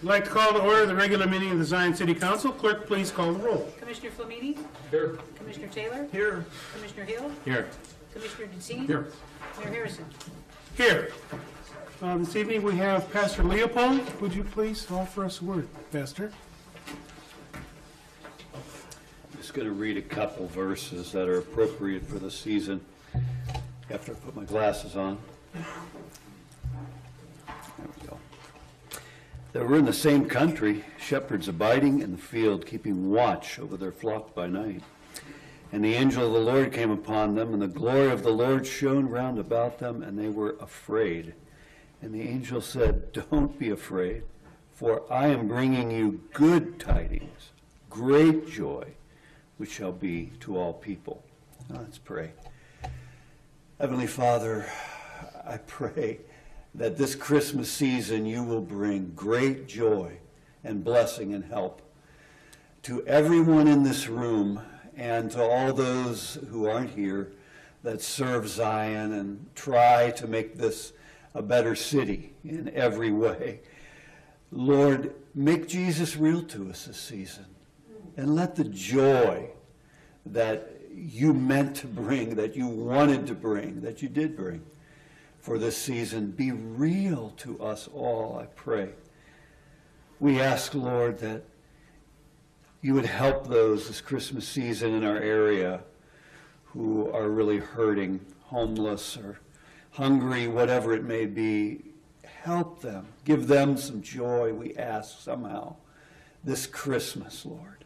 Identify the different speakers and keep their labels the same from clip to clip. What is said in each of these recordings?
Speaker 1: like to call to order the regular meeting of the Zion City Council. Clerk, please call the roll.
Speaker 2: Commissioner Flamini?
Speaker 3: Here.
Speaker 2: Commissioner Taylor?
Speaker 3: Here.
Speaker 2: Commissioner Hill?
Speaker 3: Here.
Speaker 2: Commissioner Deteen?
Speaker 3: Here.
Speaker 2: Mayor Harrison?
Speaker 1: Here. This evening we have Pastor Leopold. Would you please offer us a word, Pastor?
Speaker 4: I'm just going to read a couple verses that are appropriate for the season after I put my glasses on. There we go. They were in the same country, shepherds abiding in the field, keeping watch over their flock by night. And the angel of the Lord came upon them, and the glory of the Lord shone round about them, and they were afraid. And the angel said, "Don't be afraid, for I am bringing you good tidings, great joy, which shall be to all people." Now let's pray. Heavenly Father, I pray that this Christmas season you will bring great joy and blessing and help to everyone in this room and to all those who aren't here that serve Zion and try to make this a better city in every way. Lord, make Jesus real to us this season, and let the joy that you meant to bring, that you wanted to bring, that you did bring for this season be real to us all, I pray. We ask, Lord, that you would help those this Christmas season in our area who are really hurting, homeless or hungry, whatever it may be. Help them. Give them some joy, we ask somehow, this Christmas, Lord.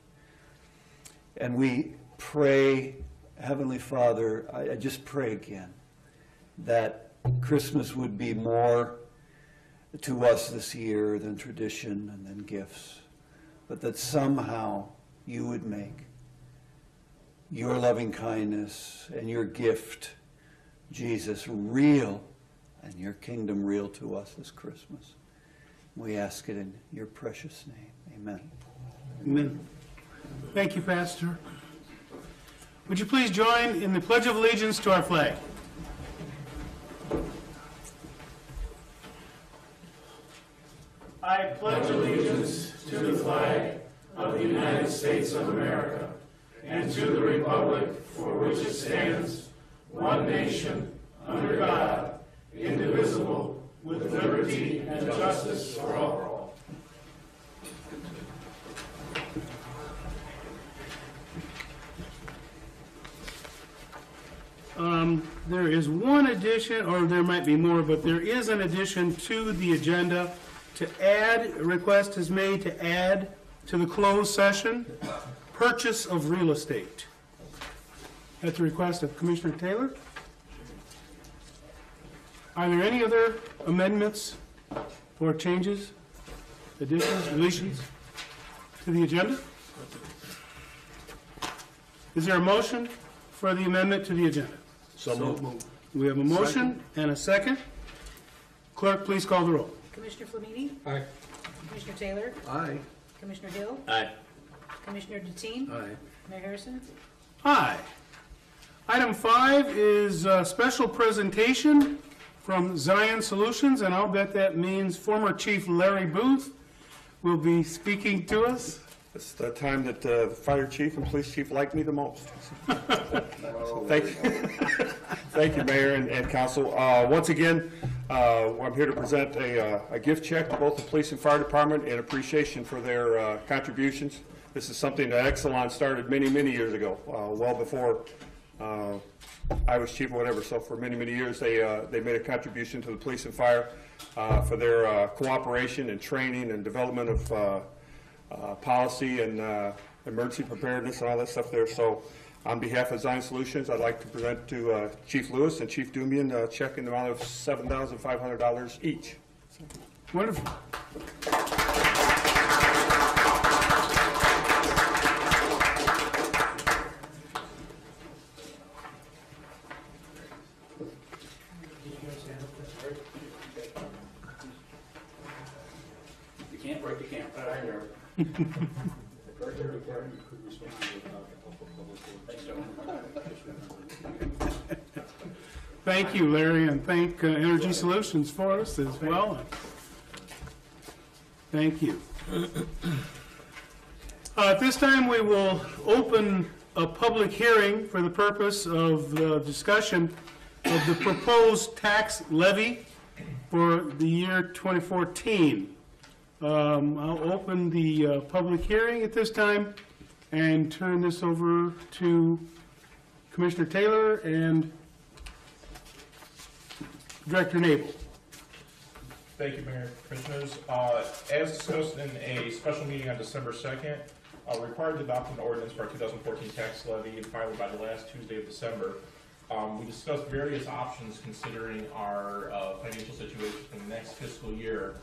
Speaker 4: And we pray, Heavenly Father, I just pray again that Christmas would be more to us this year than tradition and than gifts, but that somehow you would make your loving kindness and your gift, Jesus, real, and your kingdom real to us this Christmas. We ask it in your precious name. Amen.
Speaker 1: Amen. Thank you, Pastor. Would you please join in the Pledge of Allegiance to our flag? I pledge allegiance to the flag of the United States of America and to the republic for which it stands, one nation, under God, indivisible, with liberty and justice for all. There is one addition, or there might be more, but there is an addition to the agenda to add. A request is made to add to the closed session, purchase of real estate. At the request of Commissioner Taylor. Are there any other amendments or changes, additions, deletions to the agenda? Is there a motion for the amendment to the agenda?
Speaker 3: So moved.
Speaker 1: We have a motion and a second. Clerk, please call the roll.
Speaker 2: Commissioner Flamini?
Speaker 3: Aye.
Speaker 2: Commissioner Taylor?
Speaker 3: Aye.
Speaker 2: Commissioner Hill?
Speaker 3: Aye.
Speaker 2: Commissioner Deteen?
Speaker 3: Aye.
Speaker 2: Mayor Harrison?
Speaker 1: Aye. Item 5 is a special presentation from Zion Solutions, and I'll bet that means former Chief Larry Booth will be speaking to us.
Speaker 5: It's the time that the fire chief and police chief like me the most. So thank you. Thank you, Mayor and Council. Once again, I'm here to present a gift check to both the police and fire department in appreciation for their contributions. This is something that Exelon started many, many years ago, well before I was chief or whatever. So for many, many years, they made a contribution to the police and fire for their cooperation and training and development of policy and emergency preparedness and all that stuff there. So on behalf of Zion Solutions, I'd like to present to Chief Lewis and Chief Dumian a check in the amount of $7,500 each.
Speaker 1: Wonderful.
Speaker 4: You can't break the camera.
Speaker 1: Thank you, Larry, and thank Energy Solutions for us as well. Thank you. At this time, we will open a public hearing for the purpose of the discussion of the proposed tax levy for the year 2014. I'll open the public hearing at this time and turn this over to Commissioner Taylor and Director Nabel.
Speaker 3: Thank you, Mayor, Commissioners. As discussed in a special meeting on December 2nd, required to adopt an ordinance for our 2014 tax levy and filed by the last Tuesday of December. We discussed various options considering our financial situation for the next fiscal year.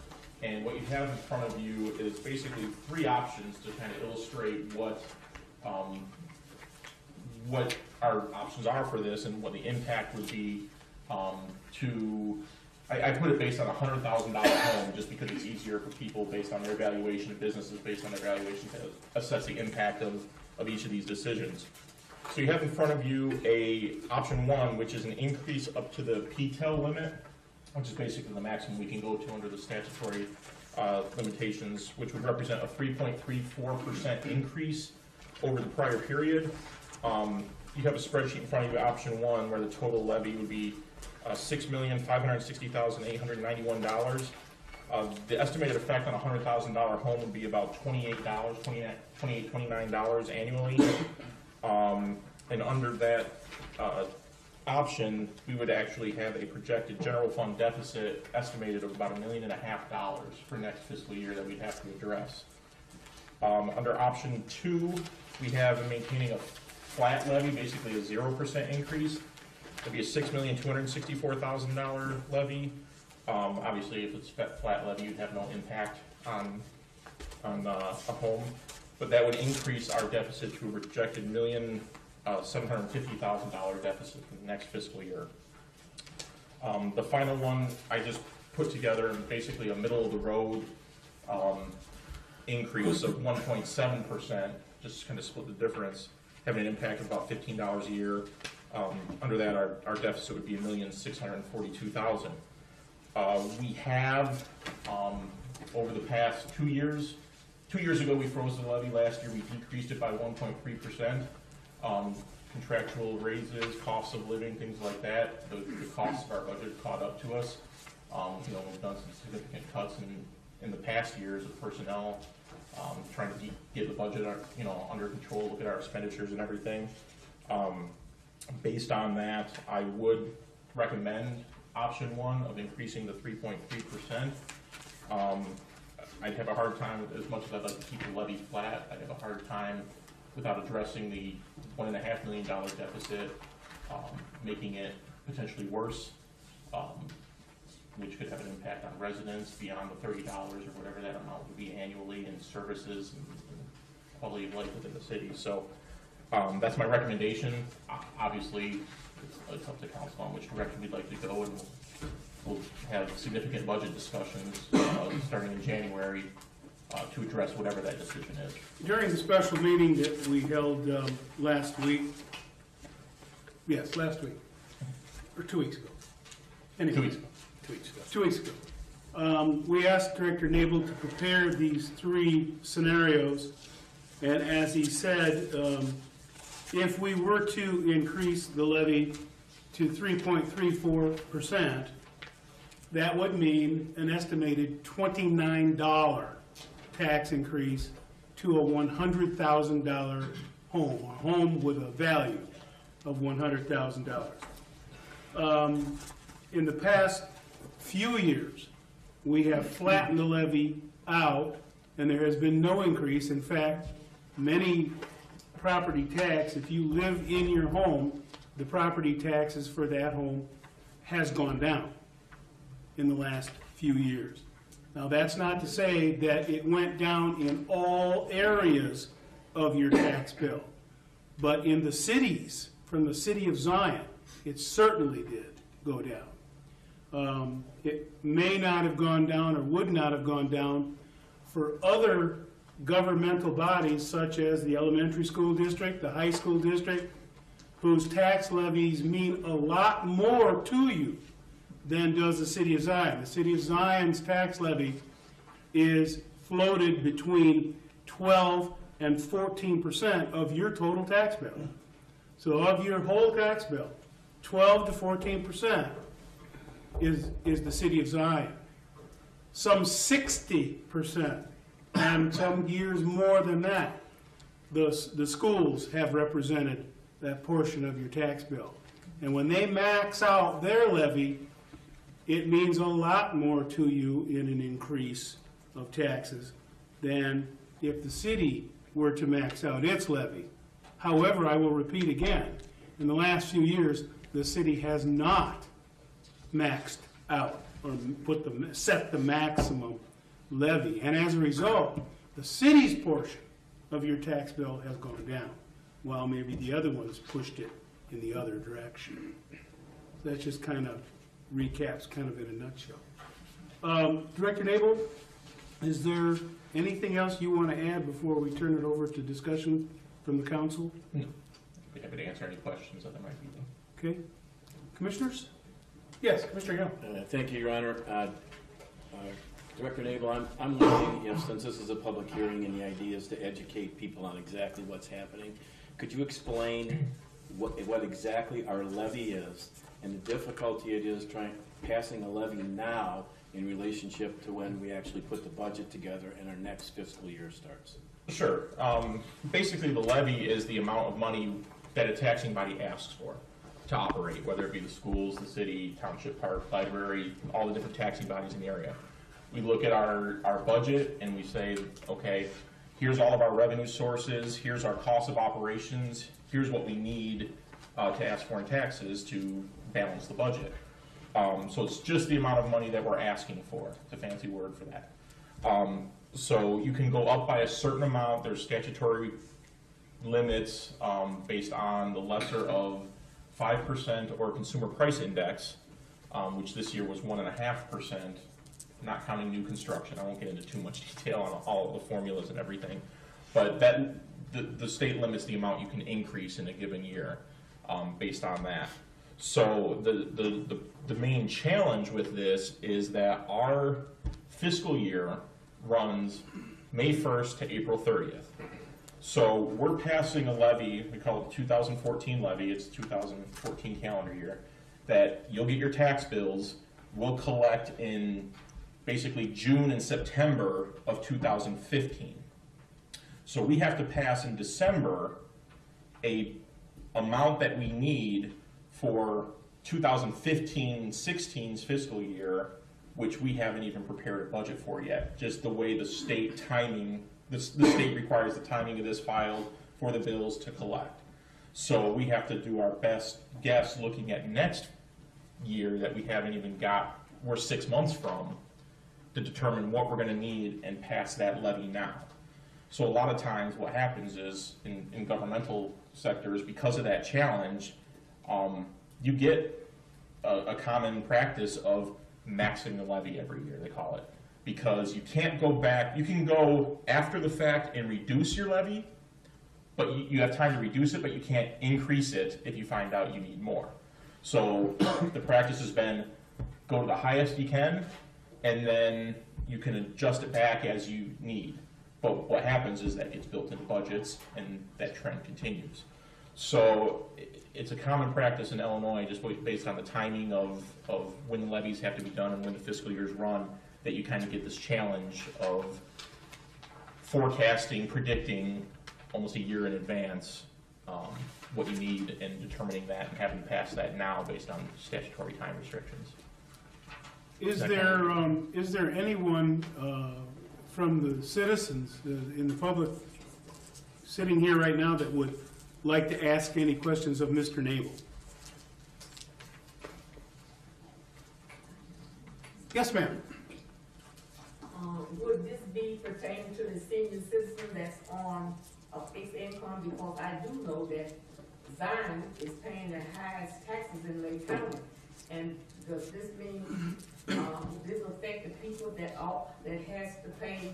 Speaker 3: And what you have in front of you is basically three options to kind of illustrate what our options are for this and what the impact would be I put it based on a $100,000 home just because it's easier for people based on their valuation of businesses, based on their valuation to assess the impact of each of these decisions. So you have in front of you option one, which is an increase up to the PTEL limit, which is basically the maximum we can go to under the statutory limitations, which would represent a 3.34% increase over the prior period. You have a spreadsheet in front of you, option one, where the total levy would be $6,560,891. The estimated effect on a $100,000 home would be about $29 annually. And under that option, we would actually have a projected general fund deficit estimated of about $1.5 million for next fiscal year that we'd have to address. Under option two, we have maintaining a flat levy, basically a 0% increase. It'd be a $6,264,000 levy. Obviously, if it's flat levy, you'd have no impact on a home, but that would increase our deficit to a projected $1,750,000 deficit for the next fiscal year. The final one I just put together in basically a middle of the road increase of 1.7%, just kind of split the difference, having an impact of about $15 a year. Under that, our deficit would be $1,642,000. We have, over the past 2 years, 2 years ago we froze the levy. Last year we decreased it by 1.3%. Contractual raises, costs of living, things like that, the costs of our budget caught up to us. We've done some significant cuts in the past years of personnel, trying to get the budget under control, look at our expenditures and everything. Based on that, I would recommend option one of increasing the 3.3%. I'd have a hard time, as much as I'd like to keep the levy flat, I'd have a hard time without addressing the $1.5 million deficit, making it potentially worse, which could have an impact on residents beyond the $30 or whatever that amount would be annually in services and quality of life within the city. So that's my recommendation. Obviously, it's up to council on which direction we'd like to go, and we'll have significant budget discussions starting in January to address whatever that decision is.
Speaker 1: During the special meeting that we held last week, or 2 weeks ago. Anyway,
Speaker 3: 2 weeks ago.
Speaker 1: 2 weeks ago. 2 weeks ago. We asked Director Nabel to prepare these three scenarios, and as he said, if we were to increase the levy to 3.34%, that would mean an estimated $29 tax increase to a $100,000 home, a home with a value of $100,000. In the past few years, we have flattened the levy out, and there has been no increase. In fact, many property tax, if you live in your home, the property taxes for that home has gone down in the last few years. Now, that's not to say that it went down in all areas of your tax bill, but in the cities, from the city of Zion, it certainly did go down. It may not have gone down or would not have gone down for other governmental bodies such as the elementary school district, the high school district, whose tax levies mean a lot more to you than does the city of Zion. The city of Zion's tax levy is floated between 12 and 14% of your total tax bill. So of your whole tax bill, 12 to 14% is the city of Zion. Some 60%, and some years more than that, the schools have represented that portion of your tax bill. And when they max out their levy, it means a lot more to you in an increase of taxes than if the city were to max out its levy. However, I will repeat again, in the last few years, the city has not maxed out or set the maximum levy. And as a result, the city's portion of your tax bill has gone down, while maybe the other ones pushed it in the other direction. So that just kind of recaps kind of in a nutshell. Director Nabel, is there anything else you want to add before we turn it over to discussion from the council?
Speaker 3: No. I'd be happy to answer any questions that there might be.
Speaker 1: Okay. Commissioners? Yes, Commissioner Hill.
Speaker 6: Thank you, Your Honor. Director Nabel, I'm looking, since this is a public hearing and the idea is to educate people on exactly what's happening, could you explain what exactly our levy is and the difficulty it is passing a levy now in relationship to when we actually put the budget together and our next fiscal year starts?
Speaker 3: Sure. Basically, the levy is the amount of money that a taxing body asks for to operate, whether it be the schools, the city, township park, library, all the different taxing bodies in the area. We look at our budget and we say, okay, here's all of our revenue sources, here's our cost of operations, here's what we need to ask for in taxes to balance the budget. So it's just the amount of money that we're asking for. It's a fancy word for that. So you can go up by a certain amount. There's statutory limits based on the lesser of 5% or consumer price index, which this year was 1.5%, not counting new construction. I won't get into too much detail on all of the formulas and everything, but the state limits the amount you can increase in a given year based on that. So the main challenge with this is that our fiscal year runs May 1st to April 30th. So we're passing a levy, we call it the 2014 levy, it's 2014 calendar year, that you'll get your tax bills, we'll collect in basically June and September of 2015. So we have to pass in December a amount that we need for 2015-16's fiscal year, which we haven't even prepared a budget for yet. Just the way the state timing, the state requires the timing of this filed for the bills to collect. So we have to do our best guess looking at next year that we haven't even got, we're 6 months from, to determine what we're gonna need and pass that levy now. So a lot of times what happens is in governmental sectors, because of that challenge, you get a common practice of maxing the levy every year, they call it. Because you can't go back, you can go after the fact and reduce your levy, but you have time to reduce it, but you can't increase it if you find out you need more. So the practice has been go to the highest you can, and then you can adjust it back as you need. But what happens is that gets built into budgets, and that trend continues. So it's a common practice in Illinois, just based on the timing of when the levies have to be done and when the fiscal years run, that you kind of get this challenge of forecasting, predicting almost a year in advance what you need and determining that and having to pass that now based on statutory time restrictions.
Speaker 1: Is there anyone from the citizens in the public sitting here right now that would like to ask any questions of Mr. Nabel? Yes, ma'am.
Speaker 7: Would this be pertaining to the senior citizen that's on a fixed income? Because I do know that Zion is paying the highest taxes in Lake County. And does this mean, does this affect the people that has to pay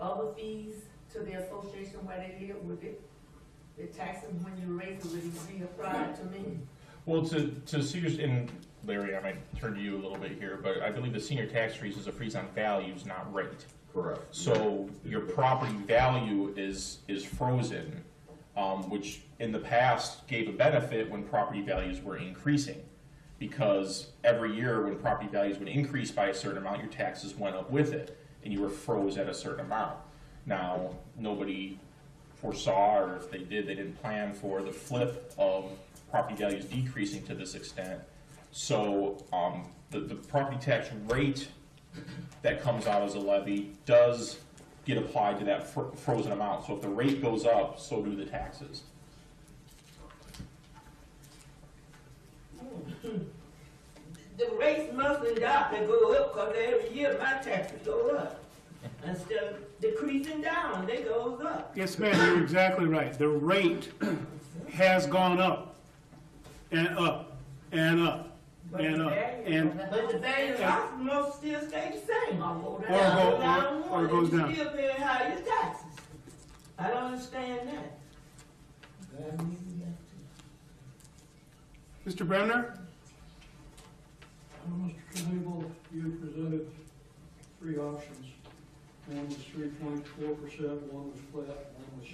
Speaker 7: other fees to the association where they live? Would the taxes, when you raise it, would it be applied to me?
Speaker 3: Well, to seniors, and Larry, I might turn to you a little bit here, but I believe the senior tax freeze is a freeze on values, not rate.
Speaker 8: Correct.
Speaker 3: So your property value is frozen, which in the past gave a benefit when property values were increasing. Because every year when property values would increase by a certain amount, your taxes went up with it, and you were froze at a certain amount. Now, nobody foresaw, or if they did, they didn't plan for the flip of property values decreasing to this extent. So the property tax rate that comes out as a levy does get applied to that frozen amount. So if the rate goes up, so do the taxes.
Speaker 7: The rates must not go up, because every year my taxes go up. Instead of decreasing down, they goes up.
Speaker 1: Yes, ma'am, you're exactly right. The rate has gone up and up and up and up. And
Speaker 7: But the value of the house must still stay the same.
Speaker 1: Or goes down.
Speaker 7: You still paying higher taxes. I don't understand that.
Speaker 1: Mr. Bremner?
Speaker 9: Mr. Knable, you presented three options. One was 3.4%, one was flat, one was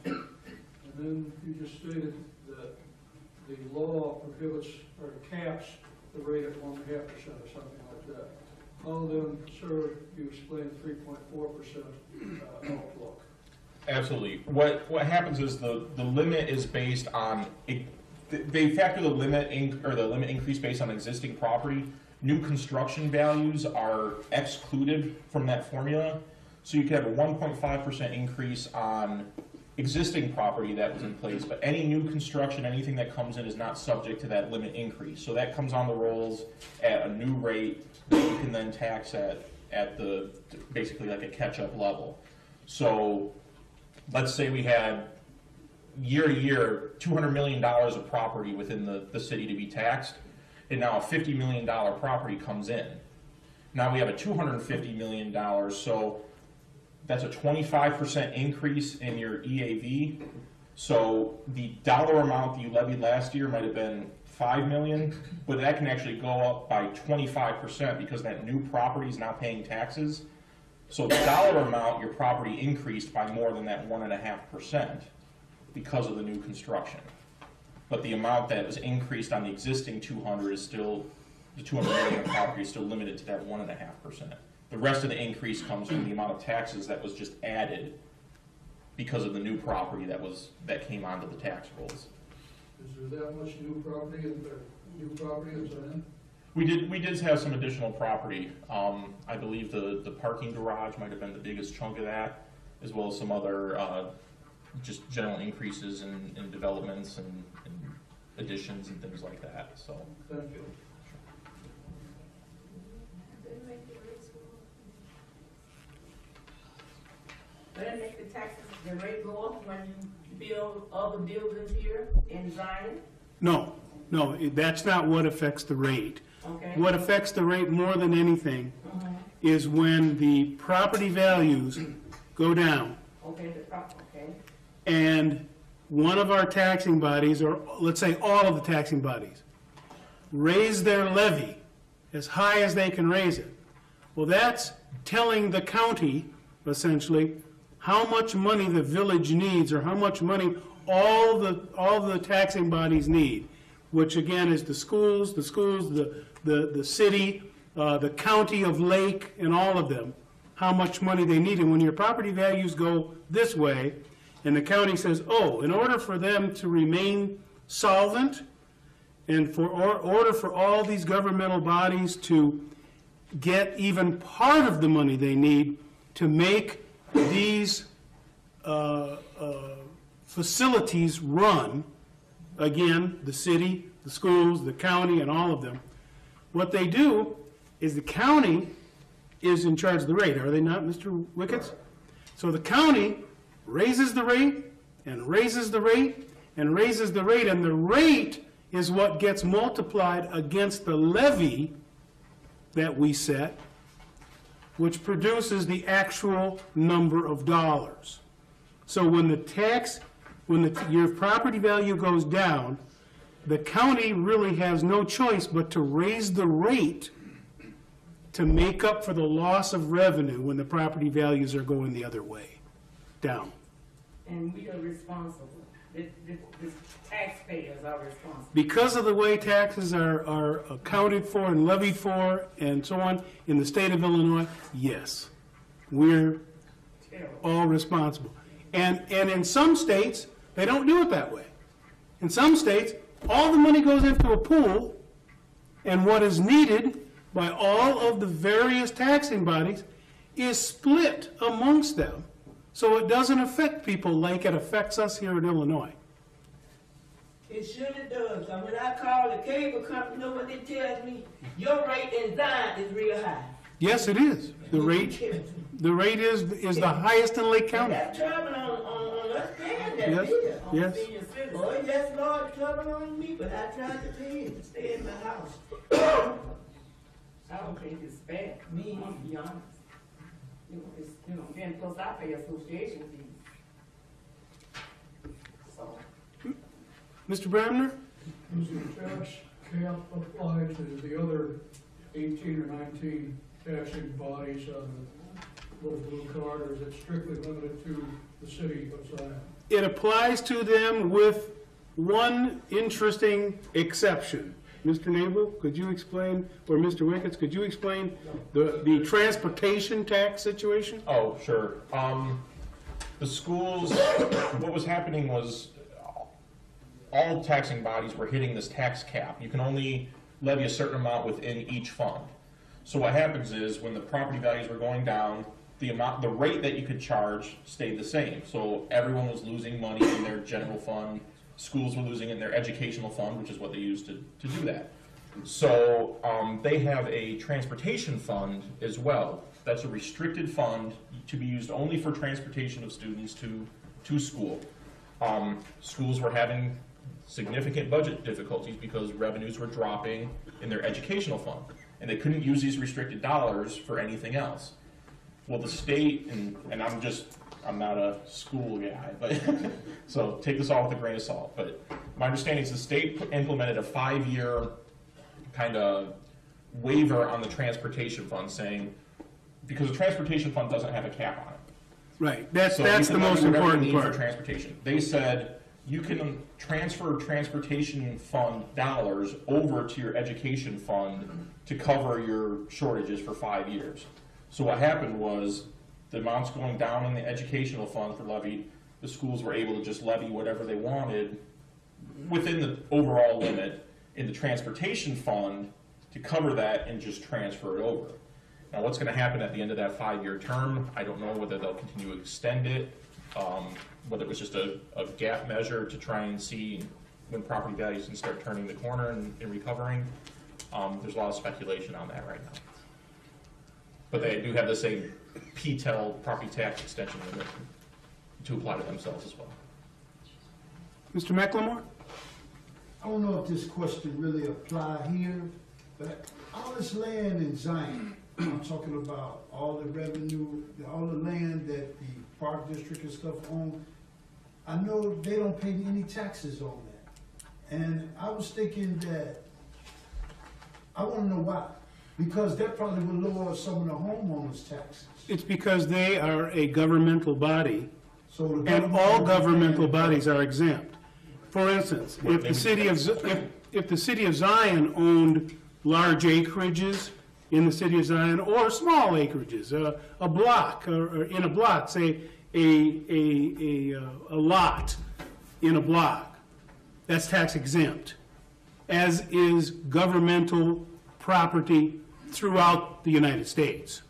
Speaker 9: 1.7%. And then you just stated that the law prohibits or caps the rate at 1.5% or something like that. How then, sir, you explain 3.4% outlook?
Speaker 3: Absolutely. What happens is the limit is based on they factor the limit the limit increase based on existing property. New construction values are excluded from that formula, so you could have a 1.5% increase on existing property that was in place, but any new construction, anything that comes in, is not subject to that limit increase. So that comes on the rolls at a new rate that you can then tax at the basically like a catch-up level. So let's say we had year to year $200 million of property within the city to be taxed, and now a $50 million property comes in. Now we have a $250 million, so that's a 25% increase in your EAV. So the dollar amount that you levied last year might have been $5 million, but that can actually go up by 25% because that new property is now paying taxes. So the dollar amount, your property increased by more than that 1.5% because of the new construction. But the amount that was increased on the existing 200 is still, the 200 million of property is still limited to that 1.5%. The rest of the increase comes from the amount of taxes that was just added because of the new property that came onto the tax rolls.
Speaker 9: Is there that much new property that's in?
Speaker 3: We did have some additional property. I believe the parking garage might have been the biggest chunk of that, as well as some other just general increases in developments and additions and things like that. So.
Speaker 9: Thank you.
Speaker 7: Will it make the taxes, the rate go up when you build other buildings here in Zion?
Speaker 1: No, that's not what affects the rate.
Speaker 7: Okay.
Speaker 1: What affects the rate more than anything is when the property values go down.
Speaker 7: Okay, okay.
Speaker 1: And one of our taxing bodies, or let's say all of the taxing bodies, raise their levy as high as they can raise it. Well, that's telling the county, essentially, how much money the village needs, or how much money all the taxing bodies need, which again is the schools, the city, the county of Lake, and all of them, how much money they need. And when your property values go this way, and the county says, oh, in order for them to remain solvent, and for order for all these governmental bodies to get even part of the money they need to make these facilities run, again, the city, the schools, the county, and all of them, what they do is the county is in charge of the rate, are they not, Mr. Wickets? So the county raises the rate, and raises the rate, and raises the rate, and the rate is what gets multiplied against the levy that we set, which produces the actual number of dollars. So when your property value goes down, the county really has no choice but to raise the rate to make up for the loss of revenue when the property values are going the other way, down.
Speaker 7: And we are responsible. The taxpayers are responsible.
Speaker 1: Because of the way taxes are accounted for and levied for and so on in the state of Illinois, yes, we're
Speaker 7: Terrible.
Speaker 1: all responsible. And in some states, they don't do it that way. In some states, all the money goes into a pool, and what is needed by all of the various taxing bodies is split amongst them, so it doesn't affect people like it affects us here in Illinois.
Speaker 8: It surely does. And when I call the cable company, you know what they tell me? Your rate in Zion is real high.
Speaker 1: Yes, it is. The rate is the highest in Lake County.
Speaker 8: That's trouble on us paying that
Speaker 1: Yes,
Speaker 8: bill.
Speaker 1: yes.
Speaker 7: Senior citizens.
Speaker 8: Oh, yes, Lord, trouble on me, but I tried to pay it to stay in my house.
Speaker 7: I don't think it's fair, me, to be honest. It's, then plus I pay association fees. So,
Speaker 1: Mr. Bramner?
Speaker 9: Does the tax cap apply to the other 18 or 19 taxing bodies on the little blue card, or is it strictly limited to the city of Zion?
Speaker 1: It applies to them with one interesting exception. Mr. Nabel, could you explain, or Mr. Wickets, could you explain the transportation tax situation?
Speaker 3: Oh, sure. The schools, what was happening was all taxing bodies were hitting this tax cap. You can only levy a certain amount within each fund. So what happens is when the property values were going down, the rate that you could charge stayed the same. So everyone was losing money in their general fund. Schools were losing in their educational fund, which is what they used to do that. So they have a transportation fund as well. That's a restricted fund to be used only for transportation of students to school. Schools were having significant budget difficulties because revenues were dropping in their educational fund, and they couldn't use these restricted dollars for anything else. Well, the state, and I'm not a school guy, but so take this all with a grain of salt. But my understanding is the state implemented a 5-year kind of waiver on the transportation fund, saying because the transportation fund doesn't have a cap on it.
Speaker 1: Right, that's
Speaker 3: So you
Speaker 1: the
Speaker 3: can
Speaker 1: most
Speaker 3: levy whatever
Speaker 1: important
Speaker 3: you need for
Speaker 1: part.
Speaker 3: transportation. They said you can transfer transportation fund dollars over to your education fund to cover your shortages for 5 years. So what happened was the amounts going down in the educational funds were levied. The schools were able to just levy whatever they wanted within the overall limit in the transportation fund to cover that and just transfer it over. Now, what's going to happen at the end of that 5-year term, I don't know whether they'll continue to extend it, whether it was just a gap measure to try and see when property values can start turning the corner and recovering. There's a lot of speculation on that right now. But they do have the same PTEL property tax extension limit to apply to themselves as well.
Speaker 1: Mr. McLemore?
Speaker 10: I don't know if this question really apply here, but all this land in Zion, I'm talking about all the revenue, all the land that the park district and stuff own, I know they don't pay any taxes on that. And I was thinking that, I want to know why. Because that probably would lower some of the homeowners' taxes.
Speaker 1: It's because they are a governmental body,
Speaker 10: So the
Speaker 1: and
Speaker 10: government-
Speaker 1: all governmental bodies are exempt. For instance, if the city of Zion owned large acreages in the city of Zion, or small acreages, a block, or in a block, say a lot in a block, that's tax exempt, as is governmental property throughout the United States.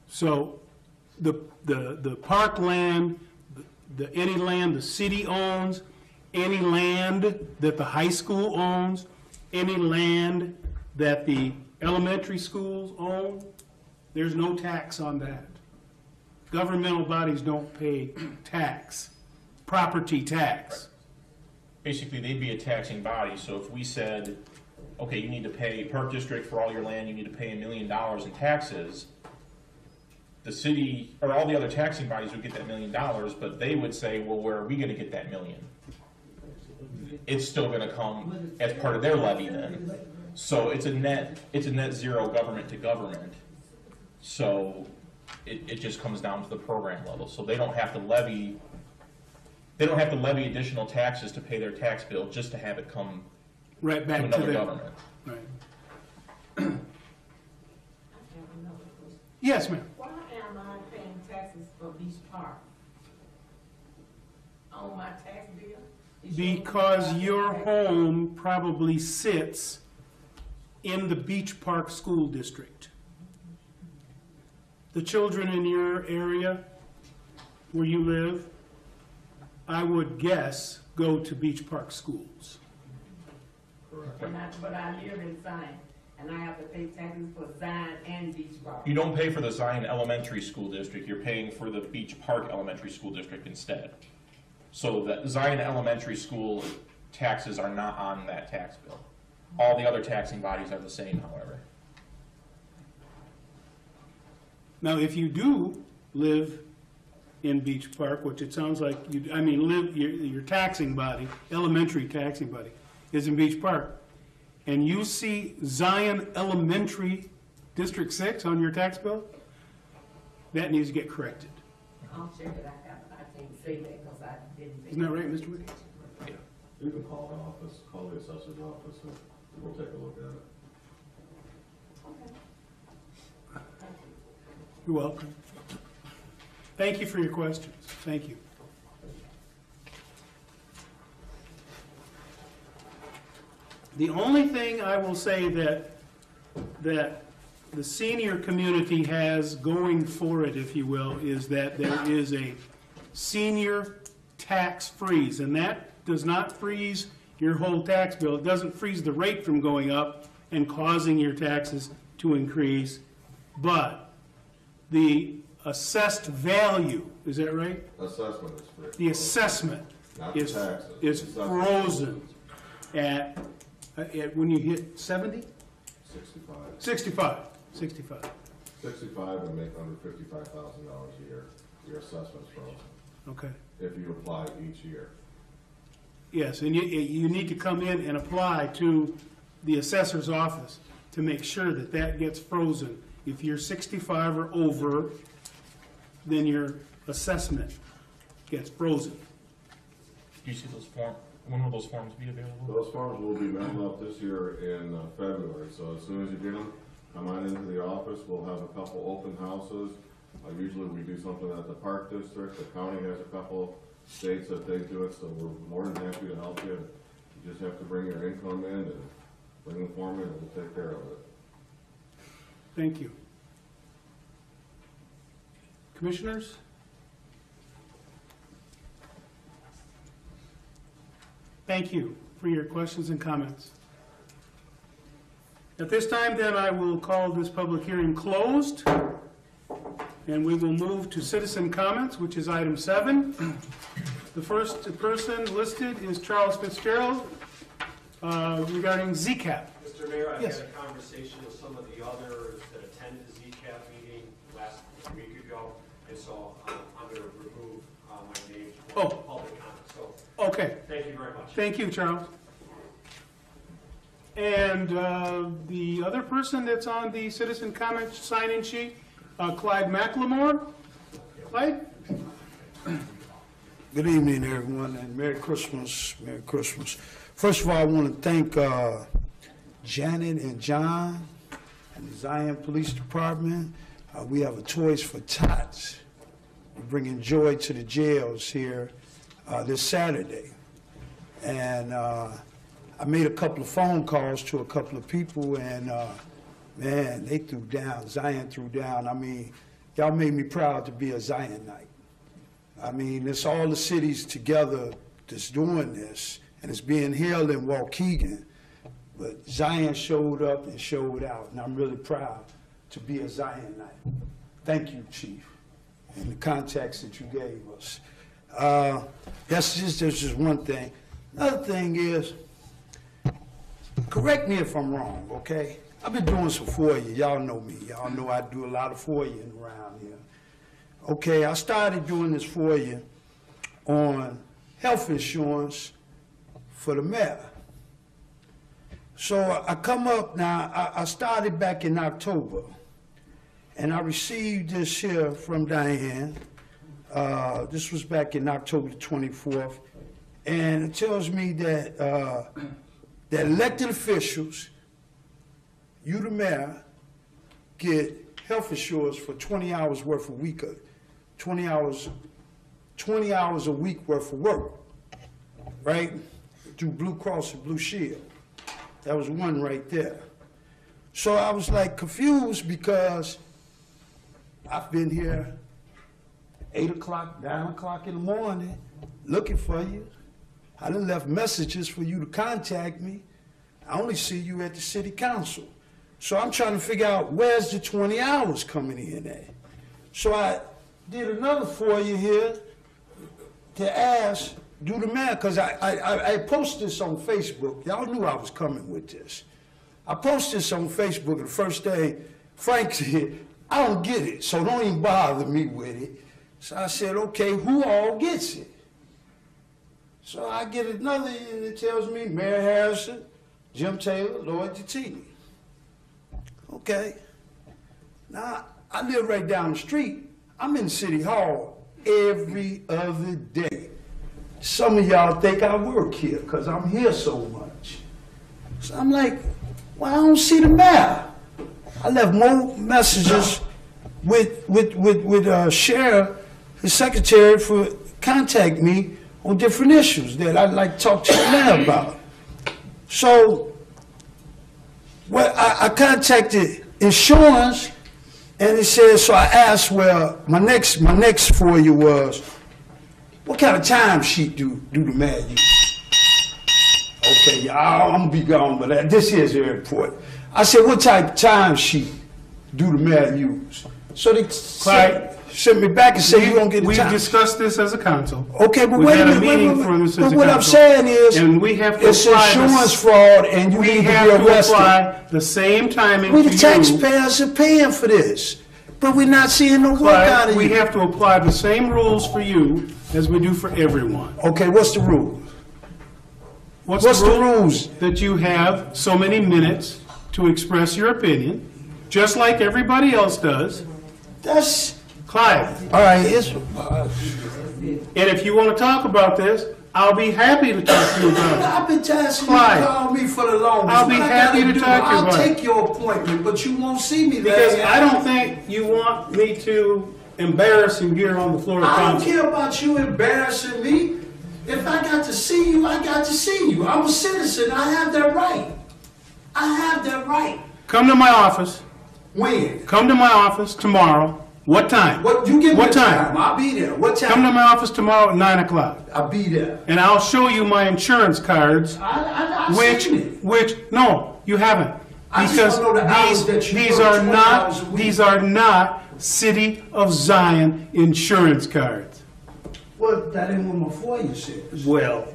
Speaker 1: So the park land, any land the city owns, any land that the high school owns, any land that the elementary schools own, there's no tax on that. Governmental bodies don't pay tax, property tax.
Speaker 3: Basically, they'd be a taxing body, so if we said, okay, you need to pay, Park District, for all your land, you need to pay $1 million in taxes, the city, or all the other taxing bodies would get that $1 million, but they would say, well, where are we gonna get that million? It's still gonna come as part of their levy then. So it's a net zero government to government. So it just comes down to the program level. So they don't have to levy additional taxes to pay their tax bill just to have it come
Speaker 1: Right
Speaker 3: to
Speaker 1: back to
Speaker 3: another
Speaker 1: them.
Speaker 3: government.
Speaker 1: Right.
Speaker 7: I have another question.
Speaker 1: Yes, ma'am.
Speaker 7: Why am I paying taxes for Beach Park? On my tax bill? It shows
Speaker 1: Because
Speaker 7: me
Speaker 1: your
Speaker 7: tax-
Speaker 1: home probably sits in the Beach Park School District. The children in your area where you live, I would guess, go to Beach Park schools.
Speaker 7: But I live in Zion, and I have to pay taxes for Zion and Beach Park.
Speaker 3: You don't pay for the Zion Elementary School District, you're paying for the Beach Park Elementary School District instead. So the Zion Elementary School taxes are not on that tax bill. All the other taxing bodies are the same, however.
Speaker 1: Now, if you do live in Beach Park, which it sounds like you, your taxing body, elementary taxing body, is in Beach Park, and you see Zion Elementary District 6 on your tax bill, that needs to get corrected.
Speaker 7: I'm sure that I have, I can't say that because I didn't.
Speaker 1: Isn't that right, Mr. Wiggins?
Speaker 11: You can call the office, call the assessor's office, and we'll take a look at it.
Speaker 1: You're welcome. Thank you for your questions. Thank you. The only thing I will say that the senior community has going for it, if you will, is that there is a senior tax freeze, and that does not freeze your whole tax bill. It doesn't freeze the rate from going up and causing your taxes to increase, but the assessed value, is that right?
Speaker 11: Assessment is free.
Speaker 1: The assessment
Speaker 11: Not the
Speaker 1: is
Speaker 11: taxes.
Speaker 1: is
Speaker 11: Assessment.
Speaker 1: frozen at when you hit 70?
Speaker 11: 65.
Speaker 1: 65. 65.
Speaker 11: 65 and make under $55,000 a year. Your assessment's frozen.
Speaker 1: Okay.
Speaker 11: If you apply each year.
Speaker 1: Yes, and you need to come in and apply to the assessor's office to make sure that that gets frozen. If you're 65 or over, then your assessment gets frozen.
Speaker 3: Do you see those forms? When will those forms be available?
Speaker 11: Those forms will be mailed out this year in February, so as soon as you get them, come on into the office. We'll have a couple open houses. Usually we do something at the Park District. The county has a couple states that they do it, so we're more than happy to help you. You just have to bring your income in and bring the form in, and we'll take care of it.
Speaker 1: Thank you. Commissioners? Thank you for your questions and comments. At this time, then, I will call this public hearing closed, and we will move to citizen comments, which is item 7. The first person listed is Charles Fitzgerald regarding ZCAP.
Speaker 12: Mr. Mayor, I've
Speaker 1: Yes.
Speaker 12: had a conversation with some of the others that attended the ZCAP meeting last week ago, and so I'm going to remove my name from public comment. So,
Speaker 1: Okay.
Speaker 12: thank you very much.
Speaker 1: Thank you, Charles. And the other person that's on the citizen comment sign-in sheet, Clyde McLemore. Clyde?
Speaker 10: Good evening, everyone, and Merry Christmas. Merry Christmas. First of all, I want to thank Janet and John and the Zion Police Department. We have a Toys for Tots. We're bringing joy to the jails here this Saturday. And I made a couple of phone calls to a couple of people, and man, they threw down. Zion threw down. I mean, y'all made me proud to be a Zionite. I mean, it's all the cities together that's doing this, and it's being held in Waukegan. But Zion showed up and showed out, and I'm really proud to be a Zionite. Thank you, Chief, and the context that you gave us. That's just one thing. Another thing is, correct me if I'm wrong, okay? I've been doing some FOIA. Y'all know me. Y'all know I do a lot of FOIA around here. Okay, I started doing this FOIA on health insurance for the mayor. So I come up now, I started back in October, and I received this here from Diane. This was back in October the 24th, and it tells me that that elected officials, you the mayor, get health insurance for 20 hours worth a week, 20 hours a week worth of work, right? Through Blue Cross and Blue Shield. That was one right there. So I was like confused because I've been here 8 o'clock, 9 o'clock in the morning looking for you. I done left messages for you to contact me. I only see you at the city council. So I'm trying to figure out where's the 20 hours coming in at. So I did another for you here to ask, do the math, because I posted this on Facebook. Y'all knew I was coming with this. I posted this on Facebook, and the first day, Frank said, I don't get it, so don't even bother me with it. So I said, okay, who all gets it? So I get another, and it tells me Mayor Harrison, Jim Taylor, Lloyd Dettini. Okay. Now, I live right down the street. I'm in City Hall every other day. Some of y'all think I work here because I'm here so much. So I'm like, well, I don't see the mayor. I left more messages with Sheriff, his secretary, for contact me on different issues that I'd like to talk to the mayor about. So, well, I contacted insurance, and it says, so I asked, well, my next for you was, what kind of time sheet do the mayor use? Okay, I'm gonna be gone, but this here's the report. I said, what type of time sheet do the mayor use? So they sent me back and said, you don't get the time.
Speaker 1: We've discussed this as a council.
Speaker 10: Okay, but wait a minute, but what I'm saying is,
Speaker 1: and we have to
Speaker 10: it's insurance fraud, and you need to be arrested.
Speaker 1: We have to apply the same timing to you.
Speaker 10: We the taxpayers are paying for this, but we're not seeing no work out of you.
Speaker 1: We have to apply the same rules for you as we do for everyone.
Speaker 10: Okay, what's the rule? What's the rules?
Speaker 1: That you have so many minutes to express your opinion, just like everybody else does.
Speaker 10: That's...
Speaker 1: Clyde.
Speaker 10: All right,
Speaker 1: and if you want to talk about this, I'll be happy to talk to you about it.
Speaker 10: I've been asking you to call me for the longest.
Speaker 1: I'll be happy to talk to you about it.
Speaker 10: I'll take your appointment, but you won't see me there.
Speaker 1: Because I don't think you want me to embarrass you here on the floor of council.
Speaker 10: I don't care about you embarrassing me. If I got to see you, I got to see you. I'm a citizen. I have that right. I have that right.
Speaker 1: Come to my office.
Speaker 10: When?
Speaker 1: Come to my office tomorrow. What time?
Speaker 10: What you give me
Speaker 1: what time?
Speaker 10: I'll be there. What time?
Speaker 1: Come to my office tomorrow at 9 o'clock.
Speaker 10: I'll be there.
Speaker 1: And I'll show you my insurance cards.
Speaker 10: I've seen it.
Speaker 1: No, you haven't. Because these are not City of Zion insurance cards.
Speaker 10: Well, that ain't what my FOIA says.
Speaker 1: Well,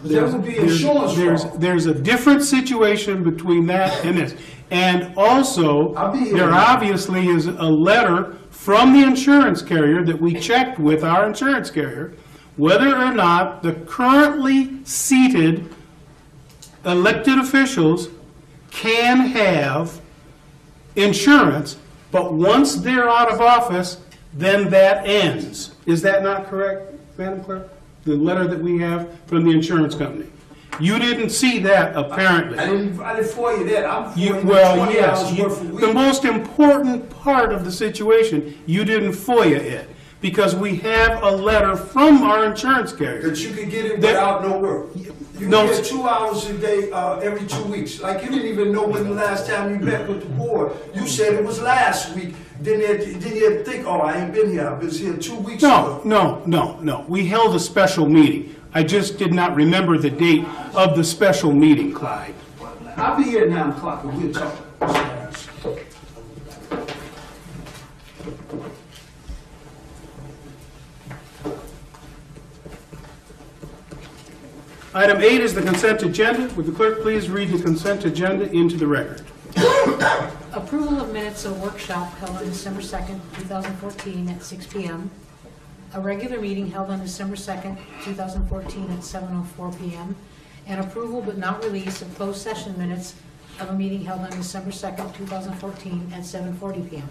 Speaker 10: that would be insurance fraud.
Speaker 1: There's a different situation between that and this. And also, there obviously is a letter from the insurance carrier that we checked with our insurance carrier, whether or not the currently seated elected officials can have insurance, but once they're out of office, then that ends. Is that not correct, Madam Clerk? The letter that we have from the insurance company. You didn't see that, apparently.
Speaker 10: I didn't FOIA that. I'm FOIA
Speaker 1: well,
Speaker 10: 20
Speaker 1: yes.
Speaker 10: hours worth of week.
Speaker 1: The most important part of the situation, you didn't FOIA it. Because we have a letter from our insurance carrier.
Speaker 10: That you can get it without no work. You can get 2 hours a day every 2 weeks. Like you didn't even know when the last time you met with the board. You said it was last week. Then you think, oh, I ain't been here. I was here 2 weeks ago.
Speaker 1: No. We held a special meeting. I just did not remember the date of the special meeting, Clyde.
Speaker 10: I'll be here at 9 o'clock and we'll talk.
Speaker 1: Item 8 is the consent agenda. Would the clerk please read the consent agenda into the record?
Speaker 2: Approval of minutes of workshop held on December 2nd, 2014 at 6 p.m. A regular meeting held on December 2nd, 2014 at 7:04 p.m. and approval but not release of closed session minutes of a meeting held on December 2nd, 2014 at 7:40 PM.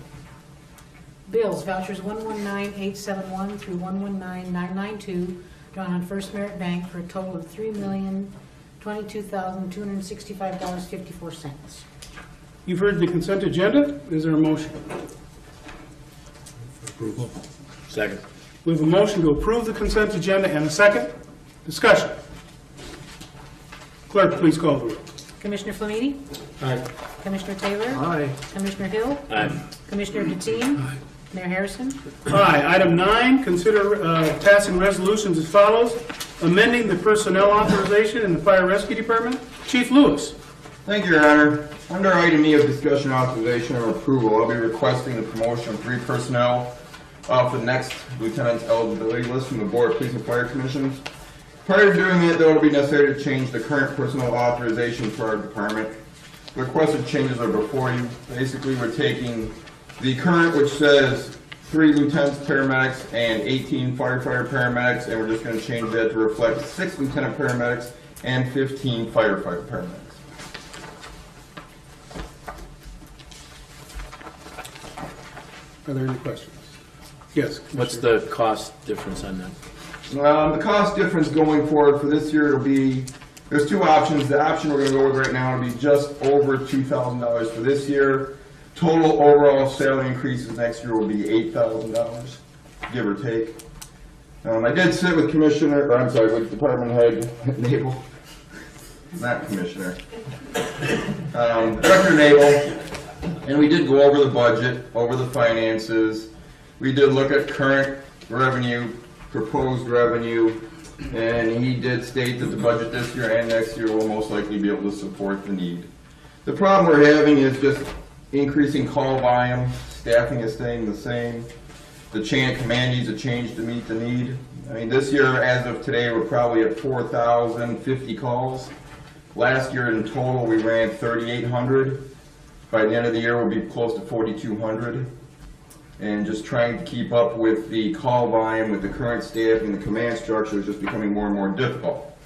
Speaker 2: Bills, vouchers 119871 through 119992, drawn on First Merit Bank for a total of $3,022,265.54.
Speaker 1: You've heard the consent agenda. Is there a motion?
Speaker 6: Approval. Second.
Speaker 1: We have a motion to approve the consent agenda and a second. Discussion. Clerk, please call the roll.
Speaker 2: Commissioner Flamini?
Speaker 6: Aye.
Speaker 2: Commissioner Taylor?
Speaker 1: Aye.
Speaker 2: Commissioner Hill?
Speaker 6: Aye.
Speaker 2: Commissioner Deteen? Mayor Harrison?
Speaker 1: Aye. Item 9, consider passing resolutions as follows. Amending the personnel authorization in the Fire Rescue Department. Chief Lewis.
Speaker 13: Thank you, Your Honor. Under item E of discussion authorization or approval, I'll be requesting the promotion of 3 personnel for the next lieutenant's eligibility list from the Board of Police and Fire Commissions. Prior to doing it, though, it'll be necessary to change the current personnel authorization for our department. The requested changes are before you. Basically, we're taking the current, which says 3 lieutenants, paramedics, and 18 firefighter paramedics, and we're just going to change that to reflect 6 lieutenant paramedics and 15 firefighter paramedics.
Speaker 1: Are there any questions? Yes.
Speaker 6: What's the cost difference on that?
Speaker 13: The cost difference going forward for this year, it'll be, there's 2 options. The option we're going to go with right now will be just over $2,000 for this year. Total overall salary increases next year will be $8,000, give or take. I did sit with with Department Head Naval, not Commissioner, Director Naval, and we did go over the budget, over the finances. We did look at current revenue, proposed revenue, and he did state that the budget this year and next year will most likely be able to support the need. The problem we're having is just increasing call volume, staffing is staying the same. The chain of command needs a change to meet the need. I mean, this year, as of today, we're probably at 4,050 calls. Last year in total, we ran 3,800. By the end of the year, we'll be close to 4,200. And just trying to keep up with the call volume, with the current staff and the command structure is just becoming more and more difficult.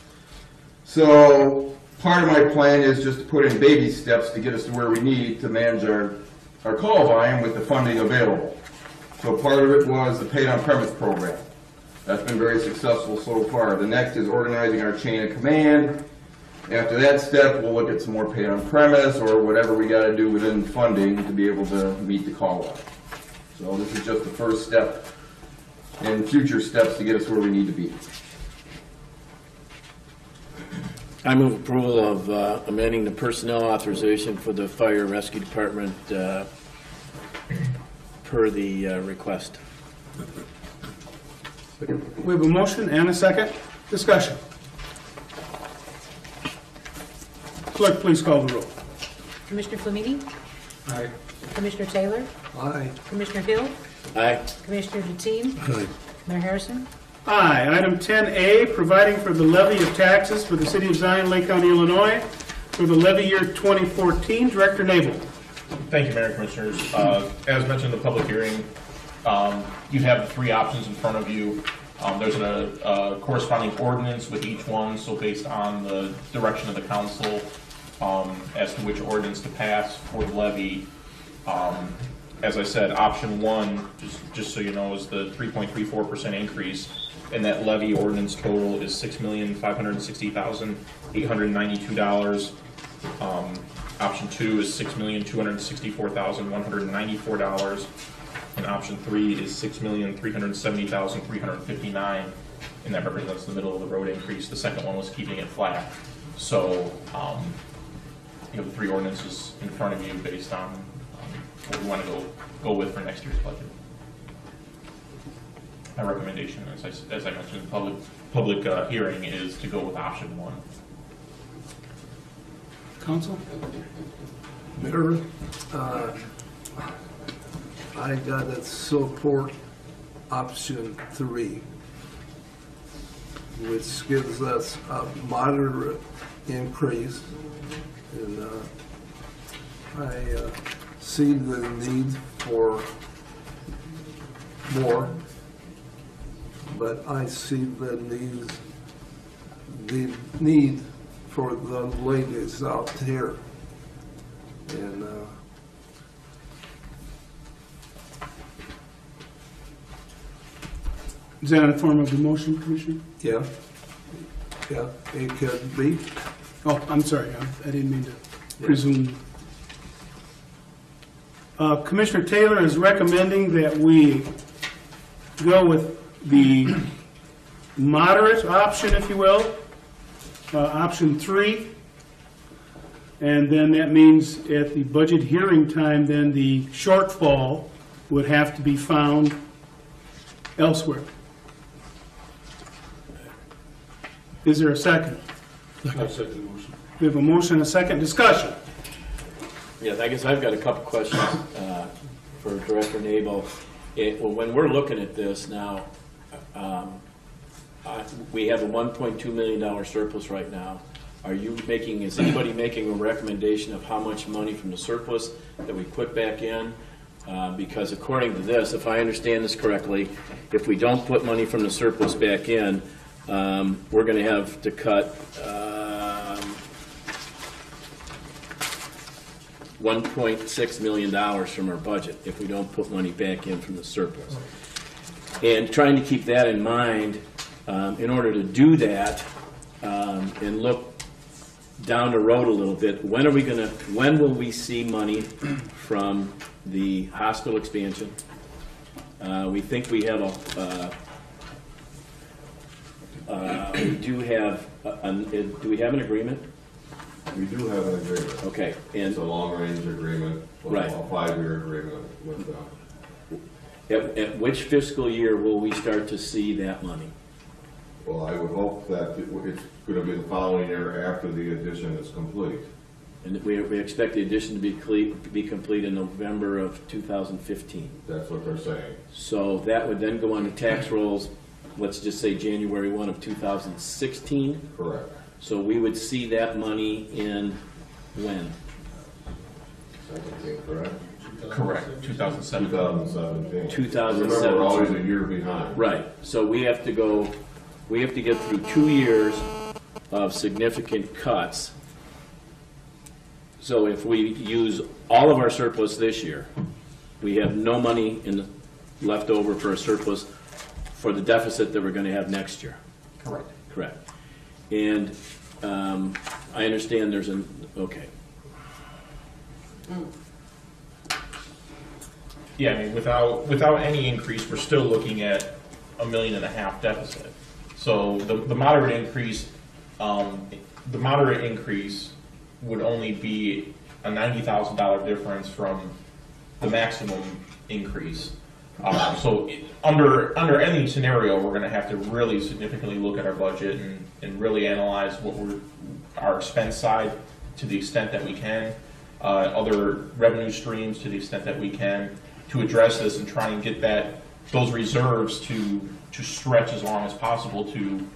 Speaker 13: So part of my plan is just to put in baby steps to get us to where we need to manage our call volume with the funding available. So part of it was the paid on premise program. That's been very successful so far. The next is organizing our chain of command. After that step, we'll look at some more paid on premise or whatever we got to do within funding to be able to meet the call volume. So this is just the first step and future steps to get us where we need to be.
Speaker 6: I move approval of amending the personnel authorization for the Fire Rescue Department per the request.
Speaker 1: We have a motion and a second. Discussion. Clerk, please call the roll.
Speaker 2: Commissioner Flamini?
Speaker 1: Aye.
Speaker 2: Commissioner Taylor?
Speaker 10: Aye.
Speaker 2: Commissioner Hill?
Speaker 6: Aye.
Speaker 2: Commissioner Deteen? Mayor Harrison?
Speaker 1: Aye. Item 10A, providing for the levy of taxes for the City of Zion, Lake County, Illinois, for the levy year 2014. Director Naval.
Speaker 3: Thank you, Mayor and Commissioners. As mentioned in the public hearing, you have 3 options in front of you. There's a corresponding ordinance with each one, so based on the direction of the council as to which ordinance to pass for the levy. As I said, option 1, just so you know, is the 3.34% increase, and that levy ordinance total is $6,560,892. Option 2 is $6,264,194, and option 3 is $6,370,359, and that represents the middle of the road increase. The second one was keeping it flat. So you have the 3 ordinances in front of you based on what we want to go with for next year's budget. My recommendation, as I mentioned in the public hearing, is to go with option 1.
Speaker 1: Council?
Speaker 14: Mayor, I gotta support option 3, which gives us a moderate increase, and I see the need for more, but I see the need for the ladies out here. And,
Speaker 1: Is that in the form of a motion, Commissioner?
Speaker 14: yeah, it could be.
Speaker 1: Oh, I'm sorry, I didn't mean to presume. Commissioner Taylor is recommending that we go with the moderate option, if you will, option 3. And then that means at the budget hearing time, then the shortfall would have to be found elsewhere. Is there a second?
Speaker 6: I second the motion.
Speaker 1: We have a motion, a second discussion.
Speaker 6: Yeah, I guess I've got a couple questions for Director Nabel. When we're looking at this now, we have a $1.2 million surplus right now. Is anybody making a recommendation of how much money from the surplus that we put back in? Because according to this, if I understand this correctly, if we don't put money from the surplus back in, we're going to have to cut $1.6 million from our budget if we don't put money back in from the surplus. And trying to keep that in mind, in order to do that and look down the road a little bit, when will we see money from the hospital expansion? We think we have do we have an agreement?
Speaker 11: We do have an agreement.
Speaker 6: Okay.
Speaker 11: It's a long-range agreement,
Speaker 6: Right.
Speaker 11: a 5-year agreement with them.
Speaker 6: At which fiscal year will we start to see that money?
Speaker 11: Well, I would hope that it's going to be the following year after the addition is complete.
Speaker 6: And we expect the addition to be complete in November of 2015.
Speaker 11: That's what they're saying.
Speaker 6: So that would then go on the tax rolls, let's just say January 1 of 2016?
Speaker 11: Correct.
Speaker 6: So we would see that money in when?
Speaker 11: 17, correct?
Speaker 3: Correct, 2017.
Speaker 11: 2017.
Speaker 6: 2017.
Speaker 11: Remember, we're always a year behind.
Speaker 6: Right, so we have to get through 2 years of significant cuts. So if we use all of our surplus this year, we have no money left over for a surplus for the deficit that we're going to have next year.
Speaker 3: Correct.
Speaker 6: Correct. And I understand okay.
Speaker 3: Yeah, I mean, without any increase, we're still looking at $1.5 million deficit. So the moderate increase would only be a $90,000 difference from the maximum increase. Under any scenario, we're going to have to really significantly look at our budget and really analyze our expense side to the extent that we can, other revenue streams to the extent that we can, to address this and try and get those reserves to stretch as long as possible to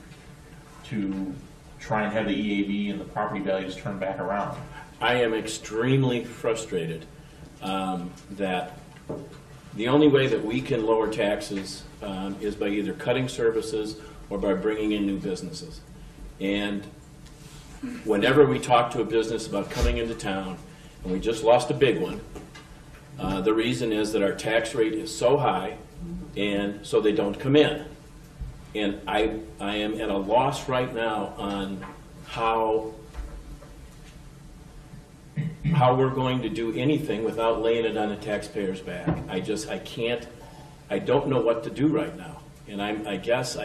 Speaker 3: try and have the EAV and the property values turn back around.
Speaker 6: I am extremely frustrated that the only way that we can lower taxes is by either cutting services or by bringing in new businesses. And whenever we talk to a business about coming into town, and we just lost a big one, the reason is that our tax rate is so high, and so they don't come in. And I am at a loss right now on how we're going to do anything without laying it on the taxpayer's back. I don't know what to do right now. And I guess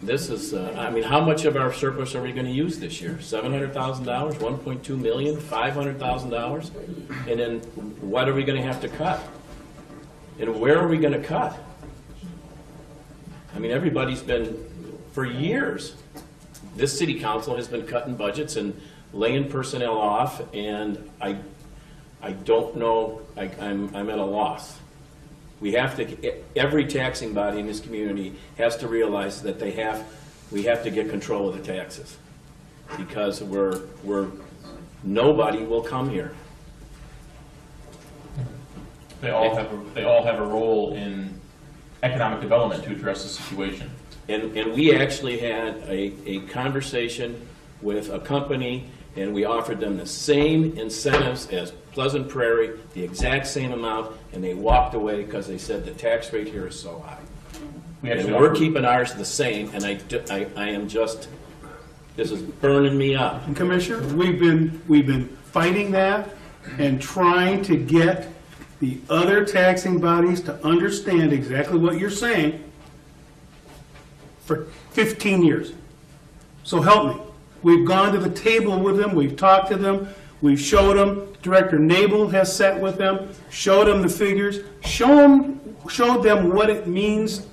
Speaker 6: this is, how much of our surplus are we going to use this year? $700,000, $1.2 million, $500,000? And then what are we going to have to cut? And where are we going to cut? I mean, everybody's been, for years, this city council has been cutting budgets and laying personnel off, and I don't know, I'm at a loss. We have to, every taxing body in this community has to realize that we have to get control of the taxes, because nobody will come here.
Speaker 3: They all have a role in economic development to address the situation.
Speaker 6: And we actually had a conversation with a company, and we offered them the same incentives as Pleasant Prairie, the exact same amount, and they walked away because they said the tax rate here is so high. And we're keeping ours the same, and I am just, this is burning me up.
Speaker 1: And Commissioner, we've been fighting that and trying to get the other taxing bodies to understand exactly what you're saying for 15 years. So help me. We've gone to the table with them, we've talked to them, we've showed them, Director Nabel has sat with them, showed them the figures, showed them what it means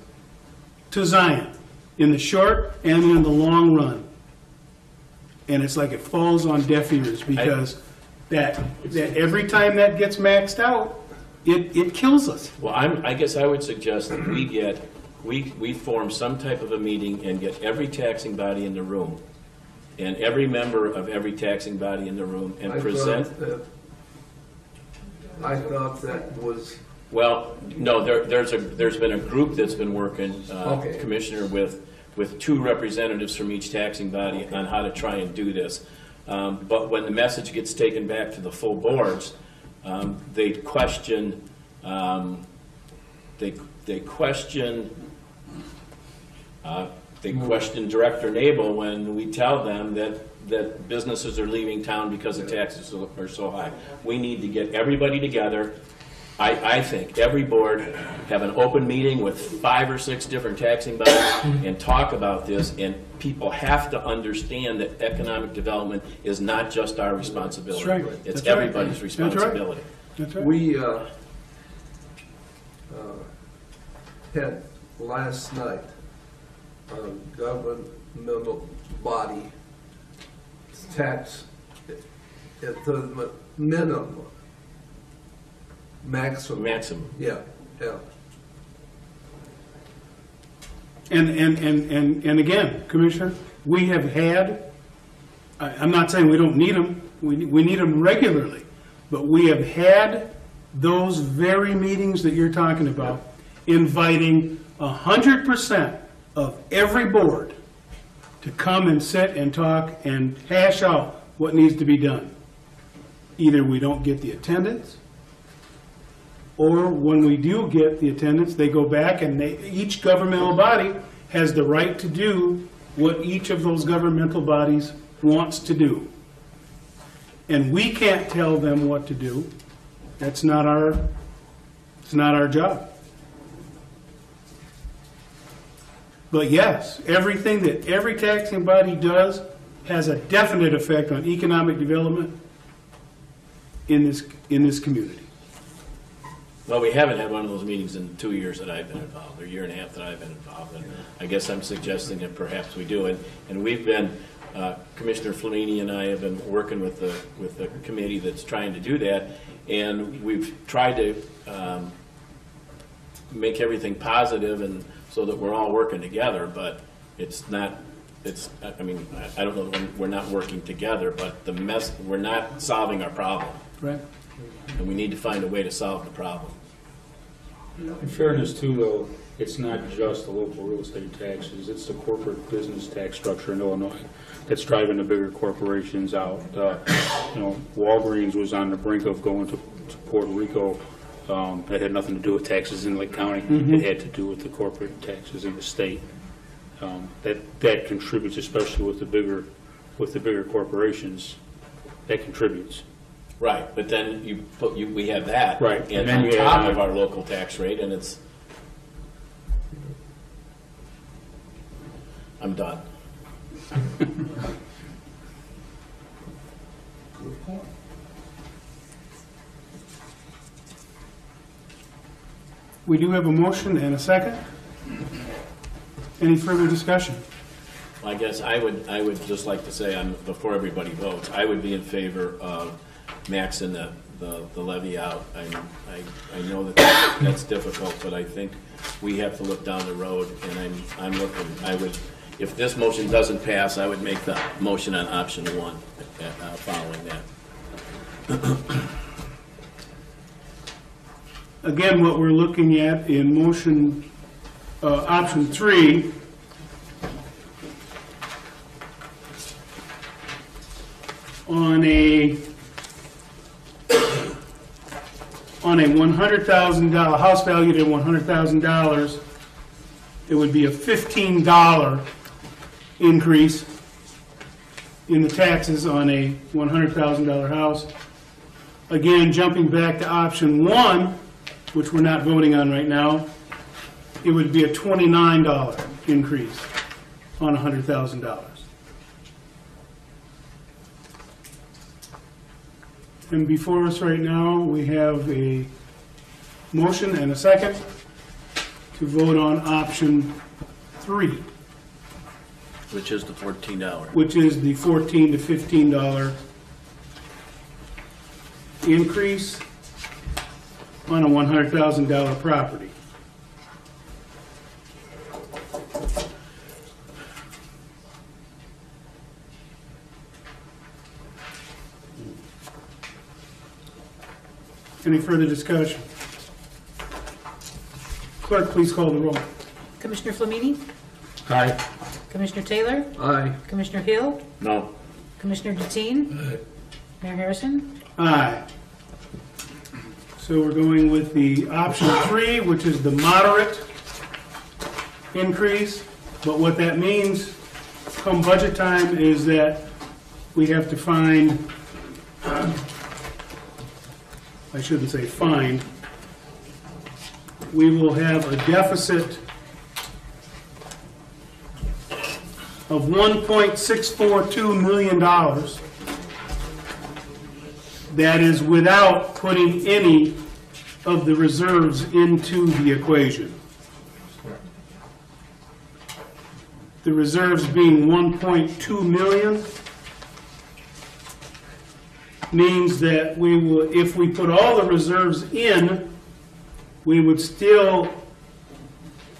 Speaker 1: to Zion in the short and in the long run. And it's like it falls on deaf ears because that every time that gets maxed out, it kills us.
Speaker 6: Well, I guess I would suggest that we form some type of a meeting and get every taxing body in the room, and every member of every taxing body in the room, and present.
Speaker 14: I thought that was.
Speaker 6: Well, no, there's been a group that's been working,
Speaker 14: Okay.
Speaker 6: Commissioner, with 2 representatives from each taxing body on how to try and do this. But when the message gets taken back to the full boards, they question Director Nabel when we tell them that businesses are leaving town because the taxes are so high. We need to get everybody together. I think every board have an open meeting with 5 or 6 different taxing bodies and talk about this, and people have to understand that economic development is not just our responsibility.
Speaker 1: That's right.
Speaker 6: It's
Speaker 1: That's right.
Speaker 6: everybody's responsibility.
Speaker 1: That's right.
Speaker 14: We had last night a governmental body tax at the minimum, maximum. Yeah.
Speaker 1: And again, Commissioner, we have had, I'm not saying we don't need them, we need them regularly, but we have had those very meetings that you're talking about, inviting 100% of every board to come and sit and talk and hash out what needs to be done. Either we don't get the attendance, or when we do get the attendance, they go back and each governmental body has the right to do what each of those governmental bodies wants to do. And we can't tell them what to do. It's not our job. But yes, everything that every taxing body does has a definite effect on economic development in this community.
Speaker 6: Well, we haven't had one of those meetings in 2 years that I've been involved, or 1.5 years that I've been involved. And I guess I'm suggesting that perhaps we do. And we've been, Commissioner Flamini and I have been working with the committee that's trying to do that. And we've tried to make everything positive and so that we're all working together, but it's not, I mean, I don't know when we're not working together, but we're not solving our problem.
Speaker 1: Right.
Speaker 6: And we need to find a way to solve the problem.
Speaker 15: In fairness too, though, it's not just the local real estate taxes, it's the corporate business tax structure in Illinois that's driving the bigger corporations out. Walgreens was on the brink of going to Puerto Rico. That had nothing to do with taxes in Lake County.
Speaker 1: Mm-hmm.
Speaker 15: It had to do with the corporate taxes in the state. That contributes, especially with the bigger corporations. That contributes.
Speaker 6: Right, but then we have that.
Speaker 15: Right.
Speaker 6: And on top of our local tax rate, and it's, I'm done.
Speaker 1: We do have a motion and a second. Any further discussion?
Speaker 6: I guess I would just like to say, before everybody votes, I would be in favor of maxing the levy out. I know that's difficult, but I think we have to look down the road, and I'm looking, if this motion doesn't pass, I would make the motion on option 1 following that.
Speaker 1: Again, what we're looking at in motion, option 3, on a $100,000, house valued at $100,000, it would be a $15 increase in the taxes on a $100,000 house. Again, jumping back to option 1, which we're not voting on right now, it would be a $29 increase on $100,000. And before us right now, we have a motion and a second to vote on option 3,
Speaker 6: Which is the $14.
Speaker 1: which is the $14 to $15 increase on a $100,000 property. Any further discussion? Clerk, please call the roll.
Speaker 2: Commissioner Flamini?
Speaker 15: Aye.
Speaker 2: Commissioner Taylor?
Speaker 14: Aye.
Speaker 2: Commissioner Hill?
Speaker 6: No.
Speaker 2: Commissioner Deteen? Mayor Harrison?
Speaker 1: Aye. So we're going with the option 3, which is the moderate increase. But what that means come budget time is that we have to find, I shouldn't say find, we will have a deficit of $1.642 million. That is without putting any of the reserves into the equation. The reserves being 1.2 million means that we will, if we put all the reserves in, we would still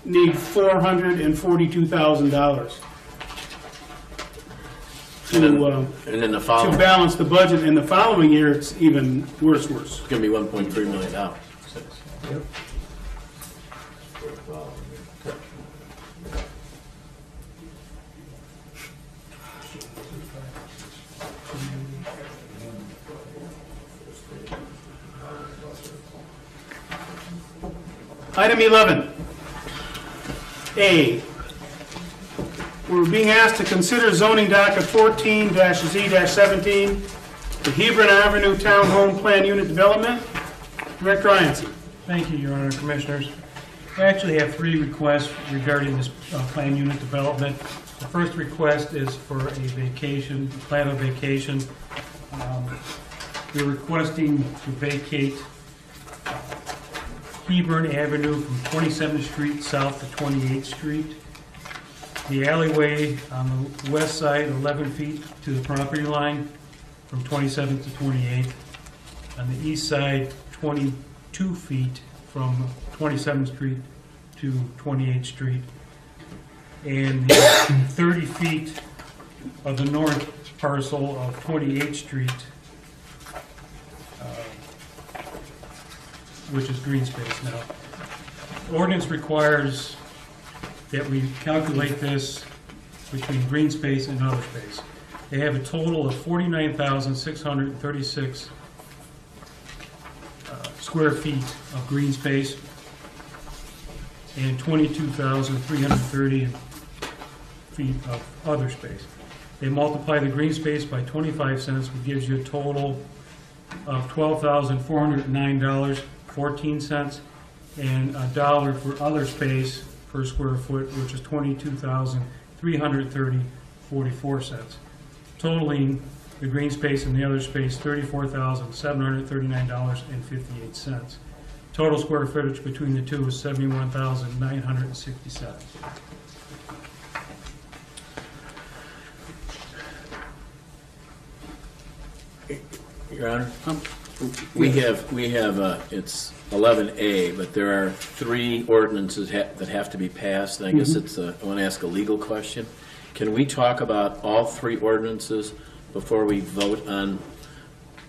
Speaker 1: need $442,000 to
Speaker 6: And then the following,
Speaker 1: balance the budget. In the following year, it's even worse.
Speaker 6: it's gonna be $1.3 million.
Speaker 1: Item 11, A. We're being asked to consider zoning docket 14-Z-17, the Hebron Avenue Townhome Plan Unit Development. Director Ianson.
Speaker 16: Thank you, Your Honor, Commissioners. I actually have 3 requests regarding this plan unit development. The first request is for a vacation, plan of vacation. We're requesting to vacate Hebron Avenue from 27th Street south to 28th Street. The alleyway on the west side, 11 feet to the property line from 27th to 28th. On the east side, 22 feet from 27th Street to 28th Street. And 30 feet of the north parcel of 28th Street, which is green space now. Ordinance requires that we calculate this between green space and other space. They have a total of 49,636 square feet of green space and 22,330 feet of other space. They multiply the green space by 25 cents, which gives you a total of $12,409.14, and $1 for other space per square foot, which is $22,330.44. Totaling the green space and the other space, $34,739.58. Total square footage between the two is 71,967.
Speaker 6: Your Honor, we have, it's 11A, but there are 3 ordinances that have to be passed, and I guess it's, I want to ask a legal question. Can we talk about all 3 ordinances before we vote on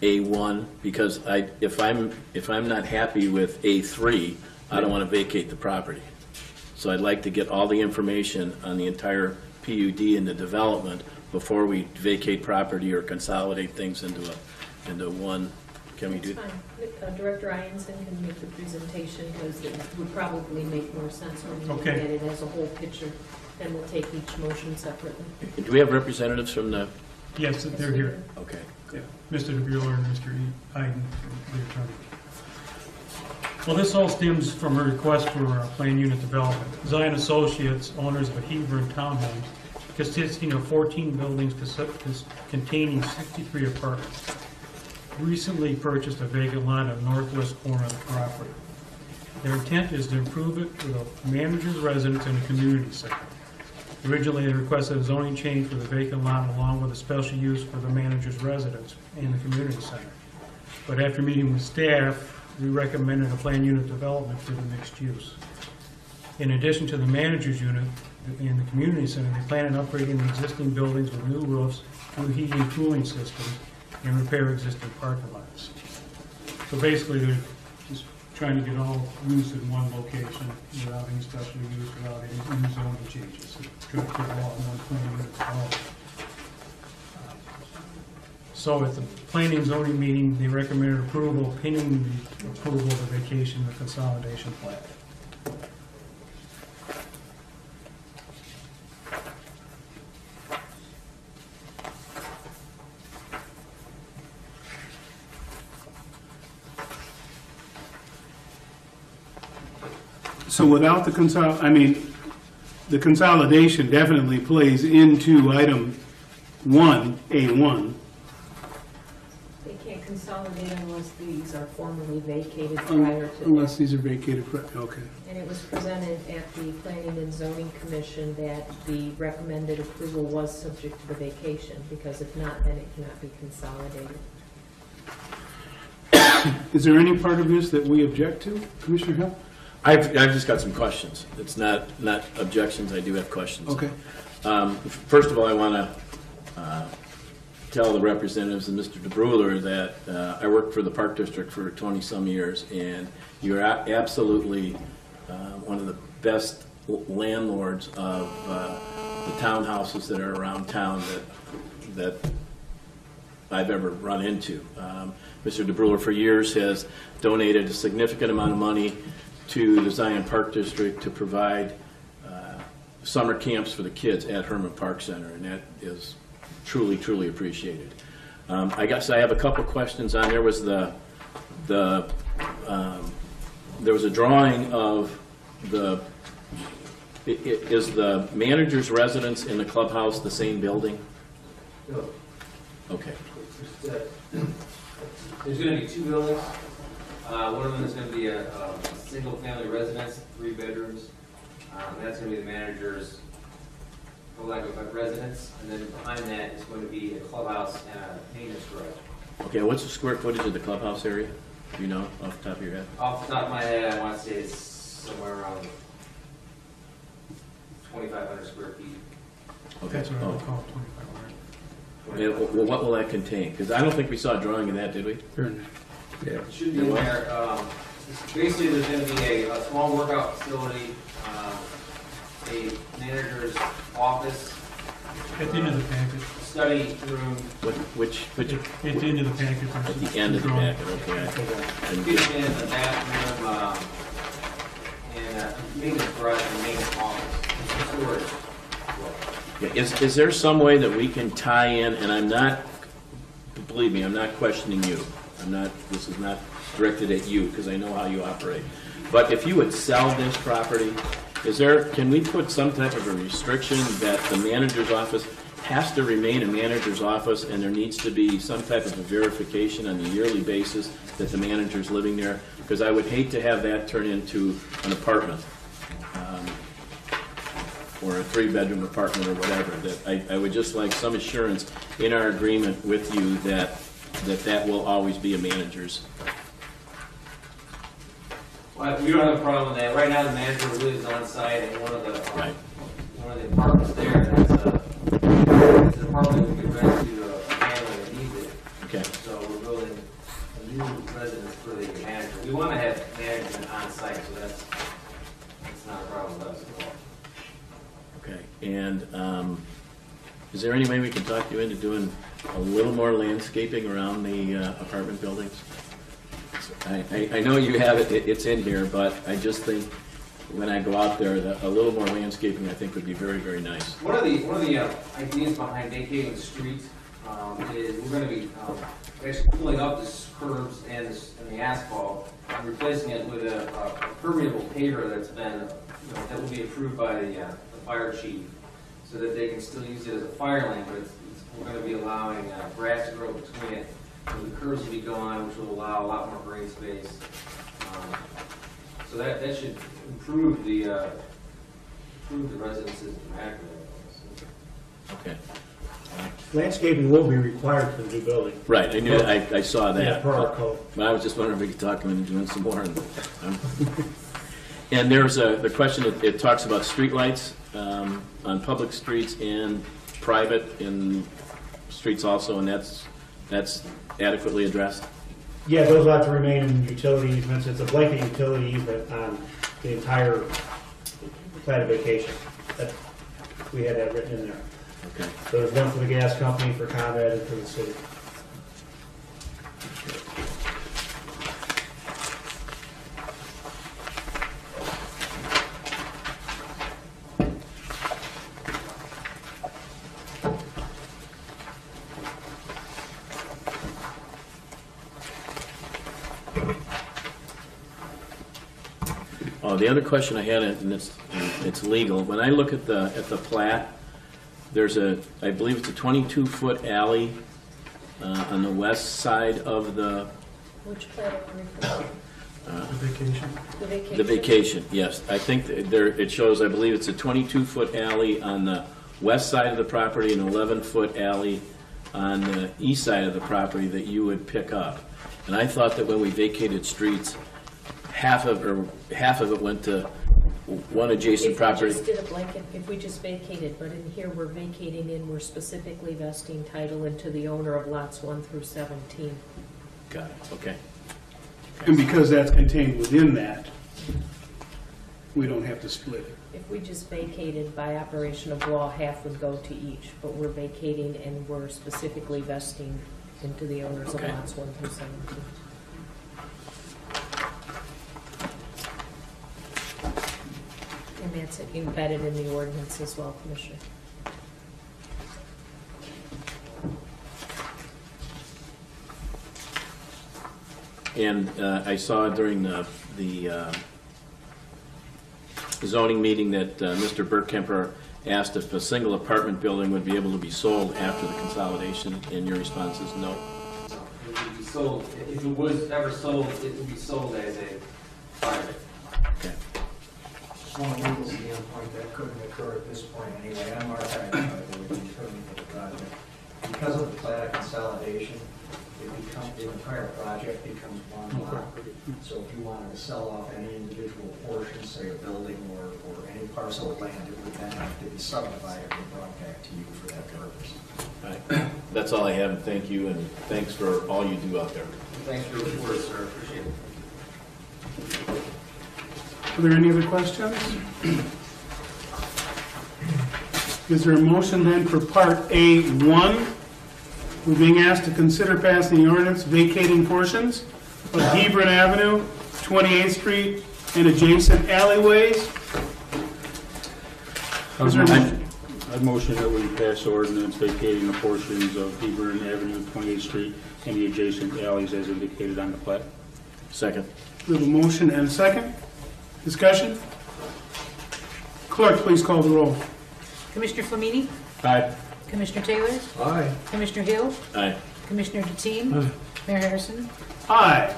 Speaker 6: A1? Because if I'm not happy with A3, I don't want to vacate the property. So I'd like to get all the information on the entire PUD and the development before we vacate property or consolidate things into one. Can we do?
Speaker 17: That's fine. Director Ianson can make the presentation, because it would probably make more sense when you look at
Speaker 16: Okay.
Speaker 17: it as a whole picture, and we'll take each motion separately.
Speaker 6: Do we have representatives from the?
Speaker 16: Yes, they're here.
Speaker 6: Okay.
Speaker 16: Yeah, Mr. DeBueller and Mr. Iden, the attorney. Well, this all stems from a request for plan unit development. Zion Associates, owners of a Hebron townhome, consisting of 14 buildings containing 63 apartments, recently purchased a vacant lot on the northwest corner of the property. Their intent is to improve it for the manager's residence and a community center. Originally, they requested a zoning change for the vacant lot along with a special use for the manager's residence and the community center. But after meeting with staff, we recommended a plan unit development for the mixed use. In addition to the manager's unit and the community center, they plan on upgrading the existing buildings with new roofs, new heating and cooling systems, and repair existing parking lots. So basically, they're just trying to get all used in one location without any special use, without any new zoning changes. Try to put it all in one plan unit development. So at the planning and zoning meeting, they recommended approval, pending the approval of the vacation and consolidation plan.
Speaker 1: So without the the consolidation definitely plays into item 1A1.
Speaker 17: They can't consolidate unless these are formally vacated prior to
Speaker 1: Unless
Speaker 17: that.
Speaker 1: these are vacated, okay.
Speaker 17: And it was presented at the Planning and Zoning Commission that the recommended approval was subject to the vacation, because if not, then it cannot be consolidated.
Speaker 1: Is there any part of this that we object to, Commissioner Hill?
Speaker 6: I've just got some questions. It's not objections, I do have questions.
Speaker 1: Okay.
Speaker 6: First of all, I want to tell the representatives and Mr. DeBruler that I worked for the Park District for 20-some years, and you're absolutely one of the best landlords of the townhouses that are around town that I've ever run into. Mr. DeBruler for years has donated a significant amount of money to the Zion Park District to provide summer camps for the kids at Herman Park Center, and that is truly, truly appreciated. I guess I have a couple questions on. There was there was a drawing of is the manager's residence in the clubhouse the same building?
Speaker 18: No.
Speaker 6: Okay.
Speaker 18: There's going to be two buildings. One of them is going to be a single-family residence, 3 bedrooms. That's going to be the manager's, for lack of a residence, and then behind that is going to be a clubhouse and a maintenance garage.
Speaker 6: Okay, what's the square footage of the clubhouse area? Do you know off the top of your head?
Speaker 18: Off the top of my head, I want to say it's somewhere around 2,500 square feet.
Speaker 6: Okay.
Speaker 16: That's what I
Speaker 6: Oh.
Speaker 16: would call 2,500.
Speaker 6: Yeah, well, what will that contain? Because I don't think we saw a drawing of that, did we?
Speaker 18: Yeah. It should be in there. Basically, there's going to be a small workout facility, a manager's office,
Speaker 16: At the end of the package.
Speaker 18: study room,
Speaker 6: Which
Speaker 16: At the end of the package.
Speaker 6: at the end of the packet, okay.
Speaker 18: kitchen, a bathroom, and a maintenance garage and maintenance office, and storage.
Speaker 6: Yeah, is there some way that we can tie in, and I'm not, believe me, I'm not questioning you. This is not directed at you, because I know how you operate. But if you would sell this property, can we put some type of a restriction that the manager's office has to remain a manager's office, and there needs to be some type of a verification on a yearly basis that the manager's living there? Because I would hate to have that turn into an apartment, or a 3-bedroom apartment or whatever. That I would just like some assurance in our agreement with you that will always be a manager's.
Speaker 18: Well, we don't have a problem with that. Right now, the manager lives on site in one of the apartments there. That's it's an apartment we could rent to a family that needs it.
Speaker 6: Okay.
Speaker 18: So we're building a new residence for the manager. We want to have management on site, so that's not a problem with us at all.
Speaker 6: Okay, and Is there any way we can talk you into doing a little more landscaping around the apartment buildings? I know you have it, it's in here, but I just think when I go out there, that a little more landscaping, I think, would be very, very nice.
Speaker 18: One of the ideas behind vacating the streets is we're gonna be actually pulling up the curbs and the asphalt and replacing it with a permeable paver that's been, that will be approved by the fire chief, so that they can still use it as a fire lane, but we're gonna be allowing grass to grow between it. So the curbs will be gone, which will allow a lot more green space. So that should improve the residences dramatically.
Speaker 6: Okay.
Speaker 16: Landscaping will be required for the new building.
Speaker 6: Right, I knew, I saw that.
Speaker 16: Yeah, per our code.
Speaker 6: But I was just wondering if we could talk them into doing some more. And there's the question, it talks about streetlights on public streets and private in streets also, and that's adequately addressed?
Speaker 16: Yeah, those will have to remain in utility easements. It's a blanket utility easement on the entire plan of vacation. We had that written in there.
Speaker 6: Okay.
Speaker 16: So there's one for the gas company, for ComEd, and for the city.
Speaker 6: The other question I had, and it's legal. When I look at the plat, there's I believe it's a 22-foot alley on the west side of the.
Speaker 17: Which plat are you referring to?
Speaker 16: The vacation.
Speaker 17: The vacation?
Speaker 6: The vacation, yes. I think there it shows. I believe it's a 22-foot alley on the west side of the property, and an 11-foot alley on the east side of the property that you would pick up. And I thought that when we vacated streets, half of it went to one adjacent property.
Speaker 17: If we just did a blanket, if we just vacated, but in here we're vacating and we're specifically vesting title into the owner of lots 1 through 17.
Speaker 6: Got it, okay.
Speaker 1: And because that's contained within that, we don't have to split it.
Speaker 17: If we just vacated by operation of law, half would go to each, but we're vacating and we're specifically vesting into the owners of
Speaker 6: Okay.
Speaker 17: lots 1 through 17. And that's embedded in the ordinance as well, Commissioner.
Speaker 6: And I saw during the zoning meeting that Mr. Burkemper asked if a single apartment building would be able to be sold after the consolidation, and your response is no.
Speaker 18: It would be sold, if it was ever sold, it would be sold as a private.
Speaker 6: Okay.
Speaker 19: From a legal standpoint, that couldn't occur at this point anyway. I'm archiving the attorney for the project. Because of the plat consolidation, the entire project becomes one lot. So if you wanted to sell off any individual portion, say a building or any parcel of land, it would then have to be subdivided and brought back to you for that purpose.
Speaker 6: All right. That's all I have, and thank you, and thanks for all you do out there.
Speaker 18: Thanks for your report, sir, appreciate it.
Speaker 1: Are there any other questions? Is there a motion then for Part A1? We're being asked to consider passing the ordinance vacating portions of Hebron Avenue, 28th Street, and adjacent alleyways. Is there a motion?
Speaker 15: I'd motion that we pass ordinance vacating the portions of Hebron Avenue, 28th Street, and the adjacent alleys as indicated on the plat.
Speaker 6: Second.
Speaker 1: We have a motion and a second. Discussion? Clerk, please call the roll.
Speaker 2: Commissioner Flamini?
Speaker 15: Aye.
Speaker 2: Commissioner Taylor?
Speaker 14: Aye.
Speaker 2: Commissioner Hill?
Speaker 6: Aye.
Speaker 2: Commissioner Deteen? Mayor Harrison?
Speaker 1: Aye.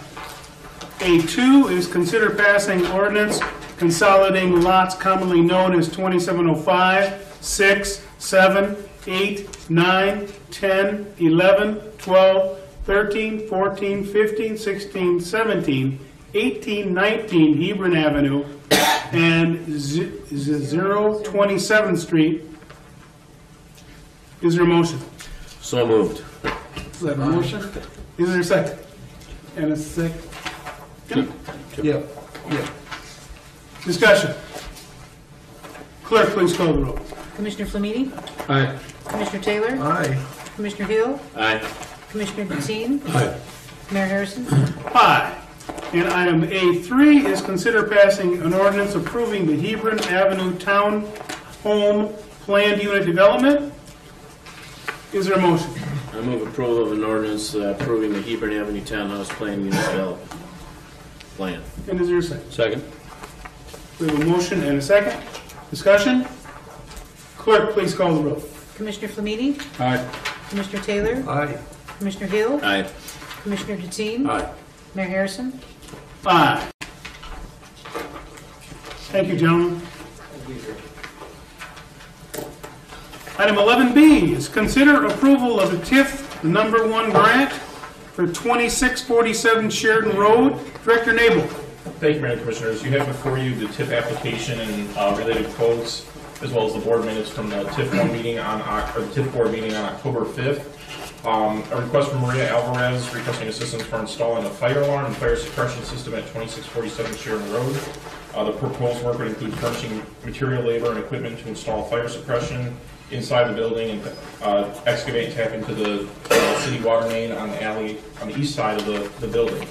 Speaker 1: A2 is consider passing ordinance consolidating lots commonly known as 2705, 6, 7, 8, 9, 10, 11, 12, 13, 14, 15, 16, 17, 18, 19 Hebron Avenue, and 027th Street. Is there a motion?
Speaker 6: So moved.
Speaker 1: Is that a motion? Is there a second? And a second?
Speaker 14: Yeah.
Speaker 1: Discussion. Clerk, please call the roll.
Speaker 2: Commissioner Flamini?
Speaker 15: Aye.
Speaker 2: Commissioner Taylor?
Speaker 14: Aye.
Speaker 2: Commissioner Hill?
Speaker 6: Aye.
Speaker 2: Commissioner Deteen?
Speaker 14: Aye.
Speaker 2: Mayor Harrison?
Speaker 1: Aye. And item A3 is consider passing an ordinance approving the Hebron Avenue Town Home Planned Unit Development. Is there a motion?
Speaker 6: I move approval of an ordinance approving the Hebron Avenue Townhouse Plan Unit Development Plan.
Speaker 1: And is there a second?
Speaker 15: Second.
Speaker 1: We have a motion and a second. Discussion? Clerk, please call the roll.
Speaker 2: Commissioner Flamini?
Speaker 15: Aye.
Speaker 2: Commissioner Taylor?
Speaker 14: Aye.
Speaker 2: Commissioner Hill?
Speaker 6: Aye.
Speaker 2: Commissioner Deteen?
Speaker 6: Aye.
Speaker 2: Mayor Harrison?
Speaker 1: Aye. Thank you, gentlemen. Item 11B is consider approval of the TIF number 1 grant for 2647 Sheridan Road. Director Nabel.
Speaker 3: Thank you, Mayor and Commissioners. You have before you the TIF application and related quotes, as well as the board minutes from the TIF board meeting on October 5th. A request from Maria Alvarez requesting assistance for installing a fire alarm and fire suppression system at 2647 Sheridan Road. The proposed work would include furnishing material, labor, and equipment to install fire suppression inside the building and excavate and tap into the city water main on the alley on the east side of the building.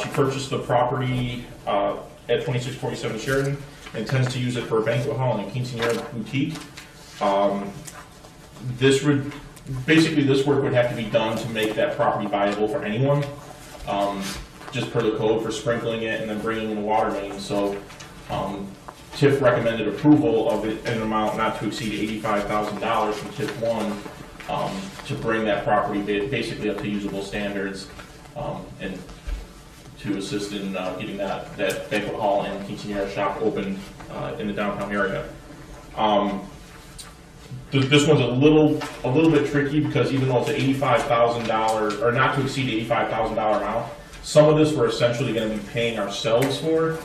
Speaker 3: She purchased the property at 2647 Sheridan and intends to use it for a banquet hall and a quinceanera boutique. This work would have to be done to make that property viable for anyone, just per the code for sprinkling it and then bringing in the water main. So TIF recommended approval of it in an amount not to exceed $85,000 from TIF 1 to bring that property basically up to usable standards and to assist in getting that banquet hall and quinceanera shop opened in the downtown area. This one's a little bit tricky because even though it's an $85,000 or not to exceed $85,000 amount, some of this we're essentially going to be paying ourselves for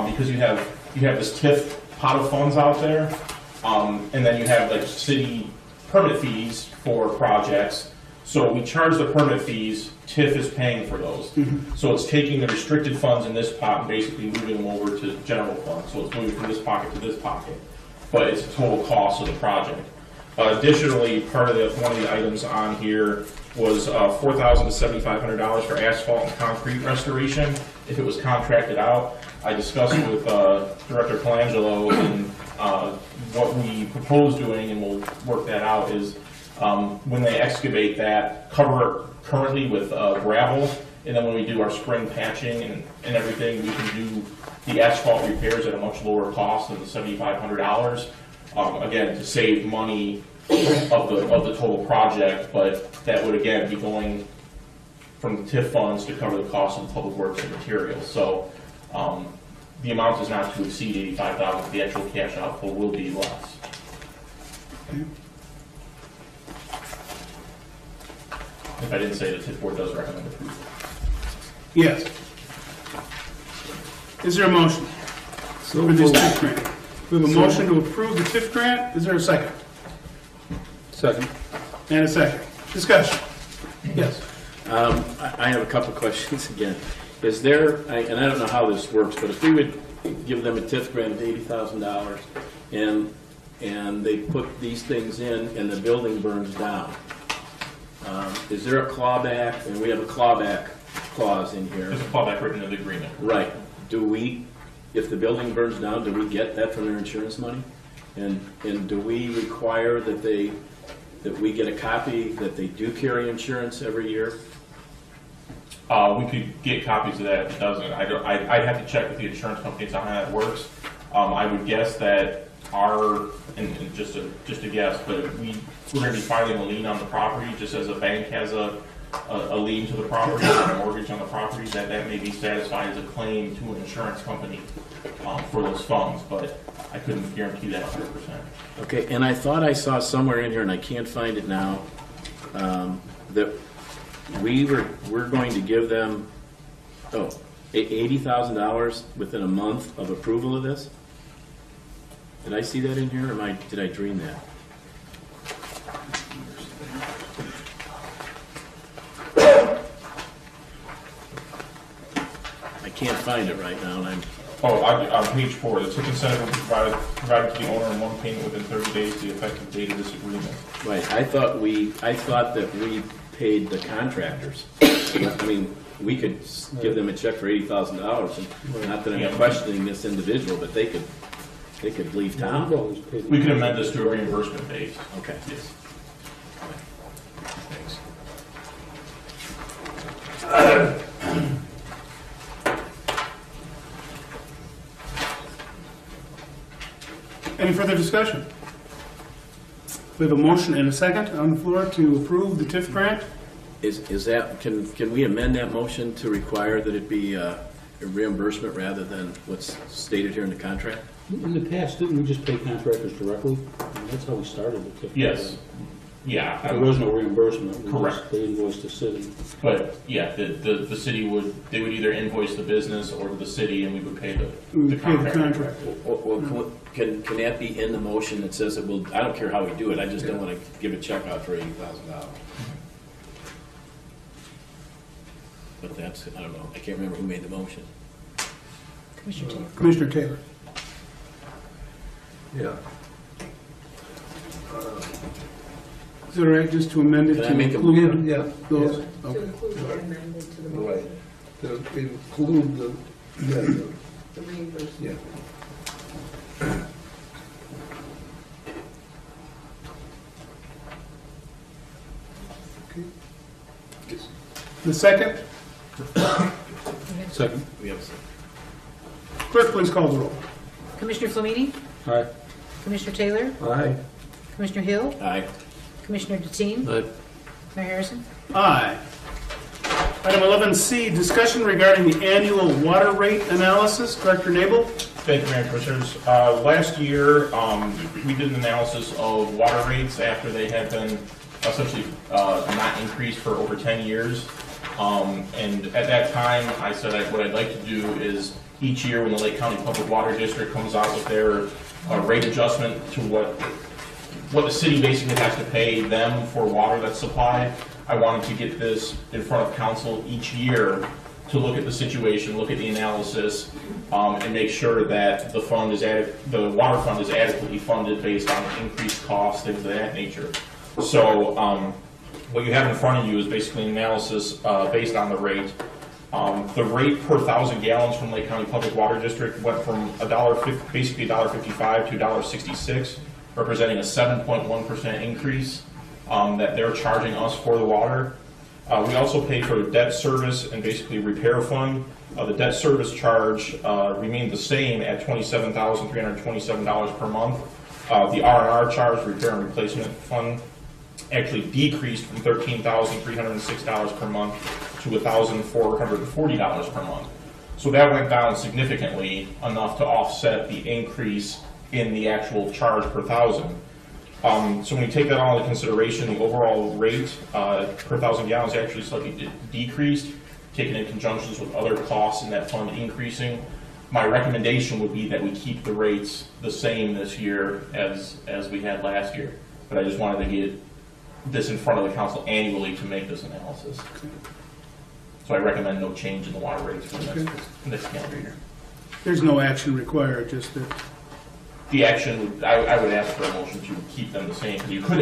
Speaker 3: because you have this TIF pot of funds out there, and then you have like city permit fees for projects. So we charge the permit fees, TIF is paying for those. So it's taking the restricted funds in this pot and basically moving them over to general funds. So it's moving from this pocket to this pocket, but it's the total cost of the project. Additionally, part of one of the items on here was $4,000 to $7,500 for asphalt and concrete restoration if it was contracted out. I discussed with Director Colangelo, and what we propose doing, and we'll work that out, is when they excavate that, cover it currently with gravel, and then when we do our spring patching and everything, we can do the asphalt repairs at a much lower cost than the $7,500. Again, to save money of the total project, but that would again be going from the TIF funds to cover the cost of the public works and materials. So the amount is not to exceed $85,000. The actual cash outflow will be less. If I didn't say, the TIF board does recommend approval.
Speaker 1: Yes. Is there a motion for this TIF grant? We have a motion to approve the TIF grant. Is there a second?
Speaker 15: Second.
Speaker 1: And a second. Discussion. Yes.
Speaker 6: I have a couple questions again. Is there, and I don't know how this works, but if we would give them a TIF grant of $80,000 and they put these things in and the building burns down, is there a clawback? And we have a clawback clause in here.
Speaker 3: There's a clawback written in the agreement.
Speaker 6: Right. Do we, if the building burns down, do we get that from their insurance money? And do we require that we get a copy that they do carry insurance every year?
Speaker 3: We could get copies of that if it doesn't. I'd have to check with the insurance companies on how that works. I would guess that and just a guess, but we're going to be filing a lien on the property, just as a bank has a lien to the property, or a mortgage on the property, that may be satisfied as a claim to an insurance company for those funds, but I couldn't guarantee that 100%.
Speaker 6: Okay, and I thought I saw somewhere in here, and I can't find it now, that we're going to give them, $80,000 within a month of approval of this? Did I see that in here, or did I dream that? I can't find it right now, and
Speaker 3: On page 4, the TIF incentive will be provided to the owner in one payment within 30 days to the effective date of this agreement.
Speaker 6: Right, I thought that we paid the contractors. I mean, we could give them a check for $80,000, and not that I'm questioning this individual, but they could leave town.
Speaker 3: We could amend this to a reimbursement base.
Speaker 6: Okay.
Speaker 3: Yes.
Speaker 1: Any further discussion? We have a motion and a second on the floor to approve the TIF grant.
Speaker 6: Is that, can we amend that motion to require that it be a reimbursement rather than what's stated here in the contract?
Speaker 15: In the past, didn't we just pay contractors directly? I mean, that's how we started the TIF.
Speaker 3: Yes. Yeah.
Speaker 15: There was no reimbursement.
Speaker 3: Correct.
Speaker 15: They invoiced the city.
Speaker 3: But, yeah, the city would either invoice the business or the city, and we would pay the contractor.
Speaker 6: Well, can that be in the motion that says it will, I don't care how we do it, I just don't want to give a check out for $80,000. But that's, I don't know, I can't remember who made the motion.
Speaker 2: Commissioner Taylor.
Speaker 1: Commissioner Taylor.
Speaker 14: Yeah.
Speaker 1: Is it all right just to amend it
Speaker 6: Can I
Speaker 1: to
Speaker 6: make a-
Speaker 1: include
Speaker 14: Yeah.
Speaker 1: those?
Speaker 17: To
Speaker 1: Okay.
Speaker 17: include the amendment to the motion,
Speaker 14: Right. To include the
Speaker 17: the reimbursement.
Speaker 14: yeah.
Speaker 1: The second?
Speaker 15: Second.
Speaker 6: We have a second.
Speaker 1: Clerk, please call the roll.
Speaker 2: Commissioner Flamini?
Speaker 15: Aye.
Speaker 2: Commissioner Taylor?
Speaker 14: Aye.
Speaker 2: Commissioner Hill?
Speaker 6: Aye.
Speaker 2: Commissioner Deteen?
Speaker 15: Aye.
Speaker 2: Mayor Harrison?
Speaker 1: Aye. Item 11C, discussion regarding the annual water rate analysis. Director Nabel?
Speaker 3: Thank you, Mayor and Commissioners. Last year, we did an analysis of water rates after they had been essentially not increased for over 10 years. And at that time, I said what I'd like to do is each year when the Lake County Public Water District comes out with their rate adjustment to what the city basically has to pay them for water that's supplied, I wanted to get this in front of council each year to look at the situation, look at the analysis, and make sure that the water fund is adequately funded based on increased costs, things of that nature. So what you have in front of you is basically an analysis based on the rate. The rate per 1,000 gallons from Lake County Public Water District went from basically $1.55 to $1.66, representing a 7.1% increase that they're charging us for the water. We also pay for debt service and basically repair fund. The debt service charge remained the same at $27,327 per month. The R&R charge, repair and replacement fund, actually decreased from $13,306 per month to $1,440 per month. So that went down significantly, enough to offset the increase in the actual charge per thousand. So when you take that all into consideration, the overall rate per 1,000 gallons actually slightly decreased, taken in conjunctions with other costs in that fund increasing. My recommendation would be that we keep the rates the same this year as we had last year. But I just wanted to get this in front of the council annually to make this analysis. So I recommend no change in the water rates for the next calendar year.
Speaker 1: There's no action required, just that.
Speaker 3: The action, I would ask for a motion to keep them the same. You could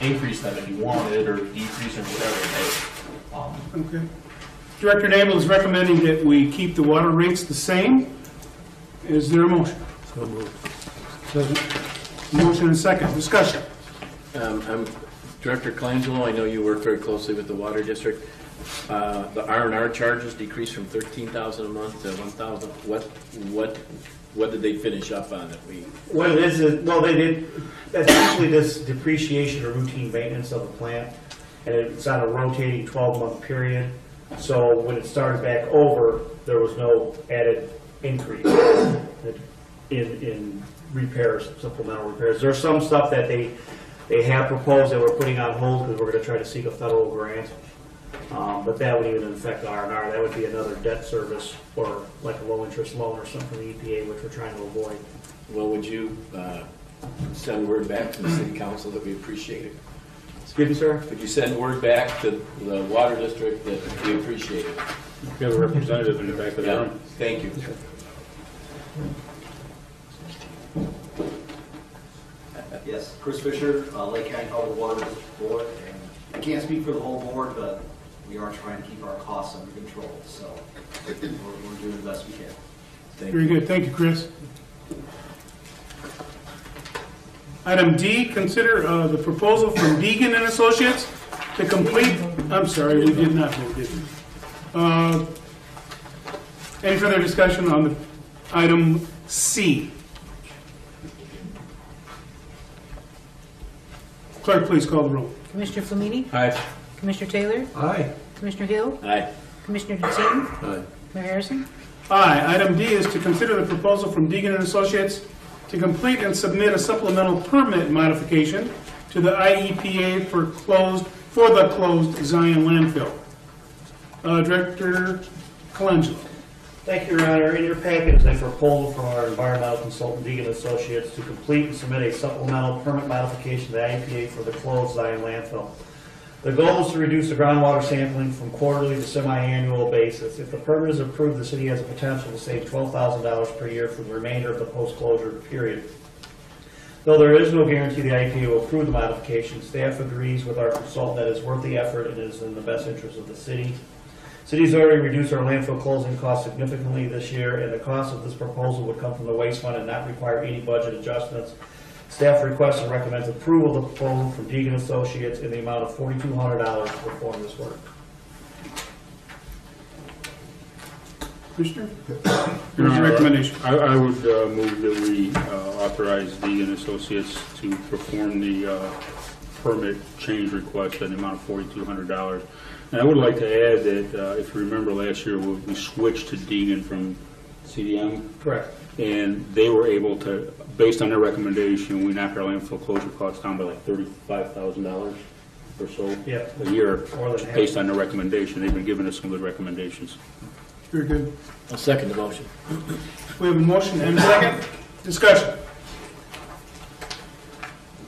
Speaker 3: increase them if you wanted, or decrease them, whatever.
Speaker 1: Okay. Director Nabel is recommending that we keep the water rates the same. Is there a motion?
Speaker 14: So moved.
Speaker 1: Second. Motion and second. Discussion.
Speaker 6: Director Colangelo, I know you work very closely with the water district. The R&R charges decreased from $13,000 a month to $1,000. What did they finish up on that we?
Speaker 20: What it is, well, they did, essentially this depreciation or routine maintenance of the plant, and it's on a rotating 12-month period. So when it started back over, there was no added increase in repairs, supplemental repairs. There's some stuff that they have proposed that we're putting on hold because we're going to try to seek a federal grant. But that would even affect R&R. That would be another debt service or like a low-interest loan or something from the EPA, which we're trying to avoid.
Speaker 6: Well, would you send word back to the city council that we appreciate it?
Speaker 20: Excuse me, sir?
Speaker 6: Could you send word back to the water district that we appreciate it?
Speaker 15: We have a representative in the back of the room.
Speaker 6: Thank you.
Speaker 21: Yes, Chris Fisher, Lake County Public Water Board, and I can't speak for the whole board, but we are trying to keep our costs under control, so we're doing the best we can.
Speaker 1: Very good, thank you, Chris. Item D, consider the proposal from Deegan and Associates to complete, I'm sorry, we did not vote, did we? Any further discussion on the item C? Clerk, please call the roll.
Speaker 2: Commissioner Flamini?
Speaker 15: Aye.
Speaker 2: Commissioner Taylor?
Speaker 14: Aye.
Speaker 2: Commissioner Hill?
Speaker 6: Aye.
Speaker 2: Commissioner Deteen?
Speaker 14: Aye.
Speaker 2: Mayor Harrison?
Speaker 1: Aye. Item D is to consider the proposal from Deegan and Associates to complete and submit a supplemental permit modification to the IEPA for the closed Zion landfill. Director Colangelo.
Speaker 20: Thank you, Your Honor. In your packet is a proposal from our environmental consultant, Deegan Associates, to complete and submit a supplemental permit modification to the IEPA for the closed Zion landfill. The goal is to reduce the groundwater sampling from quarterly to semi-annual basis. If the permit is approved, the city has a potential to save $12,000 per year for the remainder of the post-closure period. Though there is no guarantee the IEPA will approve the modification, staff agrees with our consultant that it's worth the effort and is in the best interest of the city. City's already reduced our landfill closing costs significantly this year, and the cost of this proposal would come from the waste fund and not require any budget adjustments. Staff requests and recommends approval of the proposal from Deegan Associates in the amount of $4,200 to perform this work.
Speaker 1: Commissioner? Your recommendation.
Speaker 15: I would move that we authorize Deegan Associates to perform the permit change request in the amount of $4,200. And I would like to add that, if you remember last year, we switched to Deegan from CDM.
Speaker 20: Correct.
Speaker 15: And they were able to, based on their recommendation, we knocked our landfill closure costs down by like $35,000 or so a year, based on their recommendation. They've been giving us some good recommendations.
Speaker 1: Very good.
Speaker 6: I'll second the motion.
Speaker 1: We have a motion and a second. Discussion.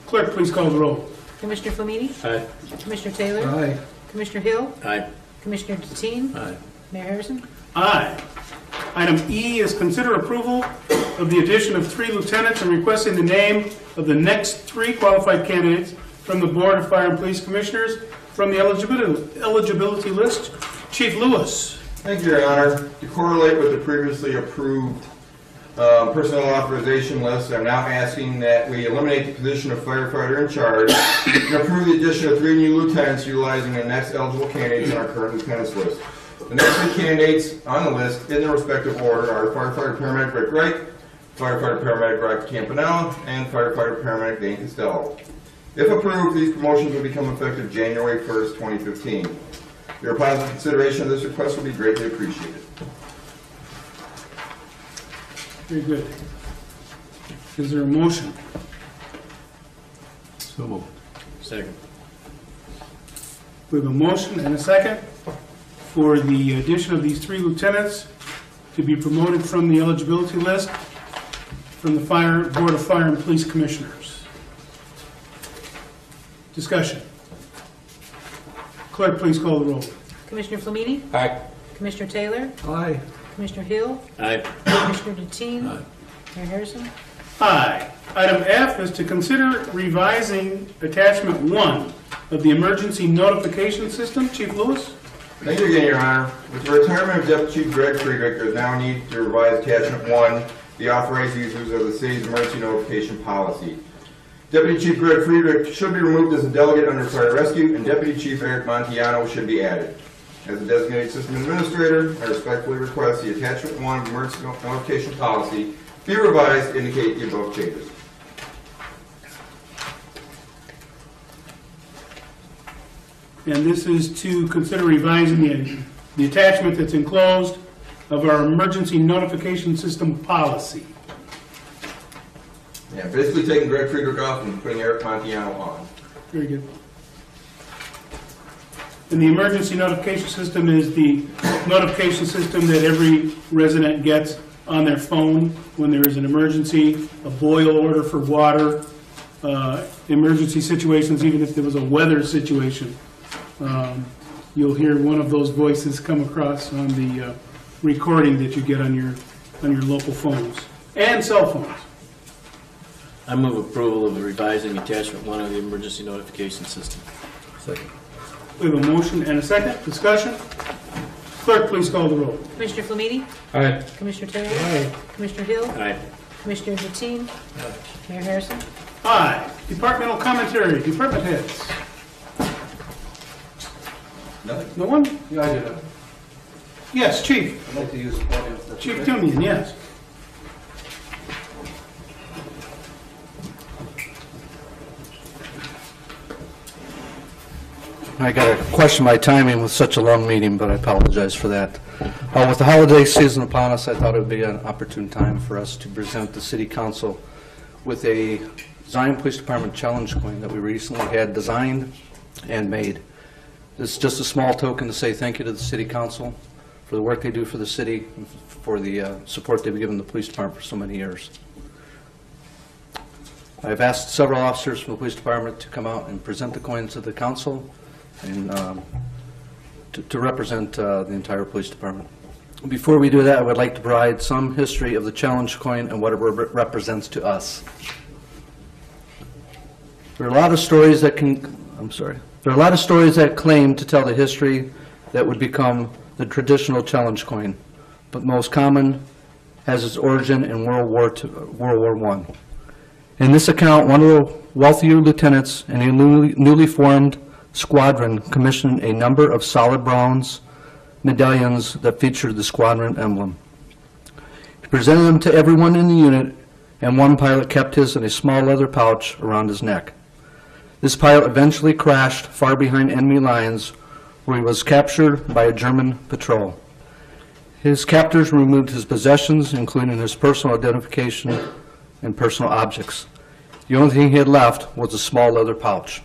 Speaker 1: Clerk, please call the roll.
Speaker 2: Commissioner Flamini?
Speaker 15: Aye.
Speaker 2: Commissioner Taylor?
Speaker 14: Aye.
Speaker 2: Commissioner Hill?
Speaker 6: Aye.
Speaker 2: Commissioner Deteen?
Speaker 14: Aye.
Speaker 2: Mayor Harrison?
Speaker 1: Aye. Item E is consider approval of the addition of 3 lieutenants and requesting the name of the next 3 qualified candidates from the Board of Fire and Police Commissioners from the eligibility list. Chief Lewis.
Speaker 13: Thank you, Your Honor. To correlate with the previously approved personnel authorization list, I'm now asking that we eliminate the position of firefighter in charge and approve the addition of 3 new lieutenants utilizing the next eligible candidates in our current lieutenants list. The next 3 candidates on the list in their respective order are firefighter paramedic Rick Wright, firefighter paramedic Rocky Campanella, and firefighter paramedic Dane Costello. If approved, these promotions will become effective January 1st, 2015. Your positive consideration of this request will be greatly appreciated.
Speaker 1: Very good. Is there a motion?
Speaker 14: So moved.
Speaker 6: Second.
Speaker 1: We have a motion and a second for the addition of these 3 lieutenants to be promoted from the eligibility list from the Board of Fire and Police Commissioners. Discussion. Clerk, please call the roll.
Speaker 2: Commissioner Flamini?
Speaker 15: Aye.
Speaker 2: Commissioner Taylor?
Speaker 14: Aye.
Speaker 2: Commissioner Hill?
Speaker 6: Aye.
Speaker 2: Commissioner Deteen? Mayor Harrison?
Speaker 1: Aye. Item F is to consider revising attachment 1 of the emergency notification system. Chief Lewis?
Speaker 13: Thank you again, Your Honor. With the retirement of Deputy Chief Greg Friedrich, there is now a need to revise attachment 1, the authorized users of the city's emergency notification policy. Deputy Chief Greg Friedrich should be removed as a delegate under fire rescue, and Deputy Chief Eric Montiano should be added. As a designated system administrator, I respectfully request the attachment 1 emergency notification policy be revised to indicate the above changes.
Speaker 1: And this is to consider revising the attachment that's enclosed of our emergency notification system policy.
Speaker 13: Yeah, basically taking Greg Friedrich off and putting Eric Montiano on.
Speaker 1: Very good. And the emergency notification system is the notification system that every resident gets on their phone when there is an emergency, a boil order for water, emergency situations, even if there was a weather situation. you'll hear one of those voices come across on the recording that you get on your local phones and cell phones.
Speaker 6: I move approval of the revising attachment 1 of the emergency notification system.
Speaker 14: Second.
Speaker 1: We have a motion and a second. Discussion? Clerk, please call the roll.
Speaker 2: Commissioner Flamini?
Speaker 15: Aye.
Speaker 2: Commissioner Terry?
Speaker 1: Aye.
Speaker 2: Commissioner Hill?
Speaker 6: Aye.
Speaker 2: Commissioner Deteen? Mayor Harrison?
Speaker 1: Aye. Departmental commentary. Department heads. No one?
Speaker 5: Yeah, I did it.
Speaker 1: Yes, Chief.
Speaker 5: I'd like to use the podium. if that's
Speaker 1: Chief
Speaker 5: okay.
Speaker 1: Tunian, yes.
Speaker 5: I got to question my timing with such a long meeting, but I apologize for that. With the holiday season upon us, I thought it would be an opportune time for us to present the City Council with a Zion Police Department challenge coin that we recently had designed and made. This is just a small token to say thank you to the City Council for the work they do for the city, and for the support they've given the police department for so many years. I've asked several officers from the police department to come out and present the coin to the council and to represent the entire police department. Before we do that, I would like to provide some history of the challenge coin and what it represents to us. There are a lot of stories that There are a lot of stories that claim to tell the history that would become the traditional challenge coin, but most common has its origin in World War I. In this account, one of the wealthier lieutenants in a newly formed squadron commissioned a number of solid bronze medallions that featured the squadron emblem. He presented them to everyone in the unit, and one pilot kept his in a small leather pouch around his neck. This pilot eventually crashed far behind enemy lines, where he was captured by a German patrol. His captors removed his possessions, including his personal identification and personal objects. The only thing he had left was a small leather pouch.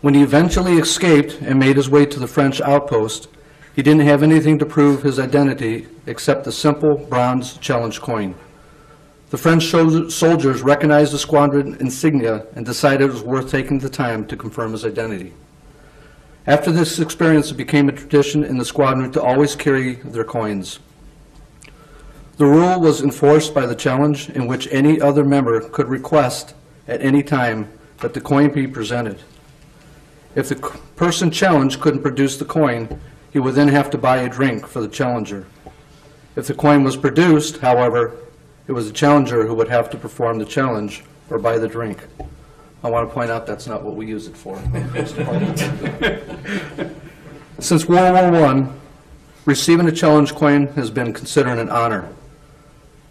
Speaker 5: When he eventually escaped and made his way to the French outpost, he didn't have anything to prove his identity except the simple bronze challenge coin. The French soldiers recognized the squadron insignia and decided it was worth taking the time to confirm his identity. After this experience, it became a tradition in the squadron to always carry their coins. The rule was enforced by the challenge, in which any other member could request at any time that the coin be presented. If the person challenged couldn't produce the coin, he would then have to buy a drink for the challenger. If the coin was produced, however, it was the challenger who would have to perform the challenge or buy the drink. I want to point out that's not what we use it for. Since World War I, receiving a challenge coin has been considered an honor.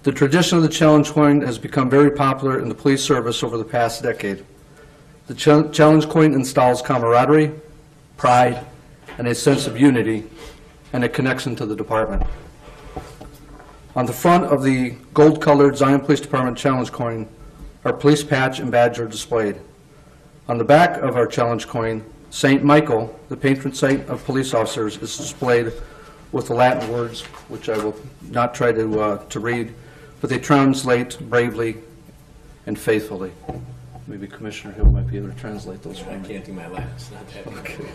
Speaker 5: The tradition of the challenge coin has become very popular in the police service over the past decade. The challenge coin installs camaraderie, pride, and a sense of unity, and a connection to the department. On the front of the gold-colored Zion Police Department challenge coin, our police patch and badge are displayed. On the back of our challenge coin, St. Michael, the patron saint of police officers, is displayed with the Latin words, which I will not try to read, but they translate bravely and faithfully. Maybe Commissioner Hill might be able to translate those for me.
Speaker 6: I can't do my Latin, it's not that good.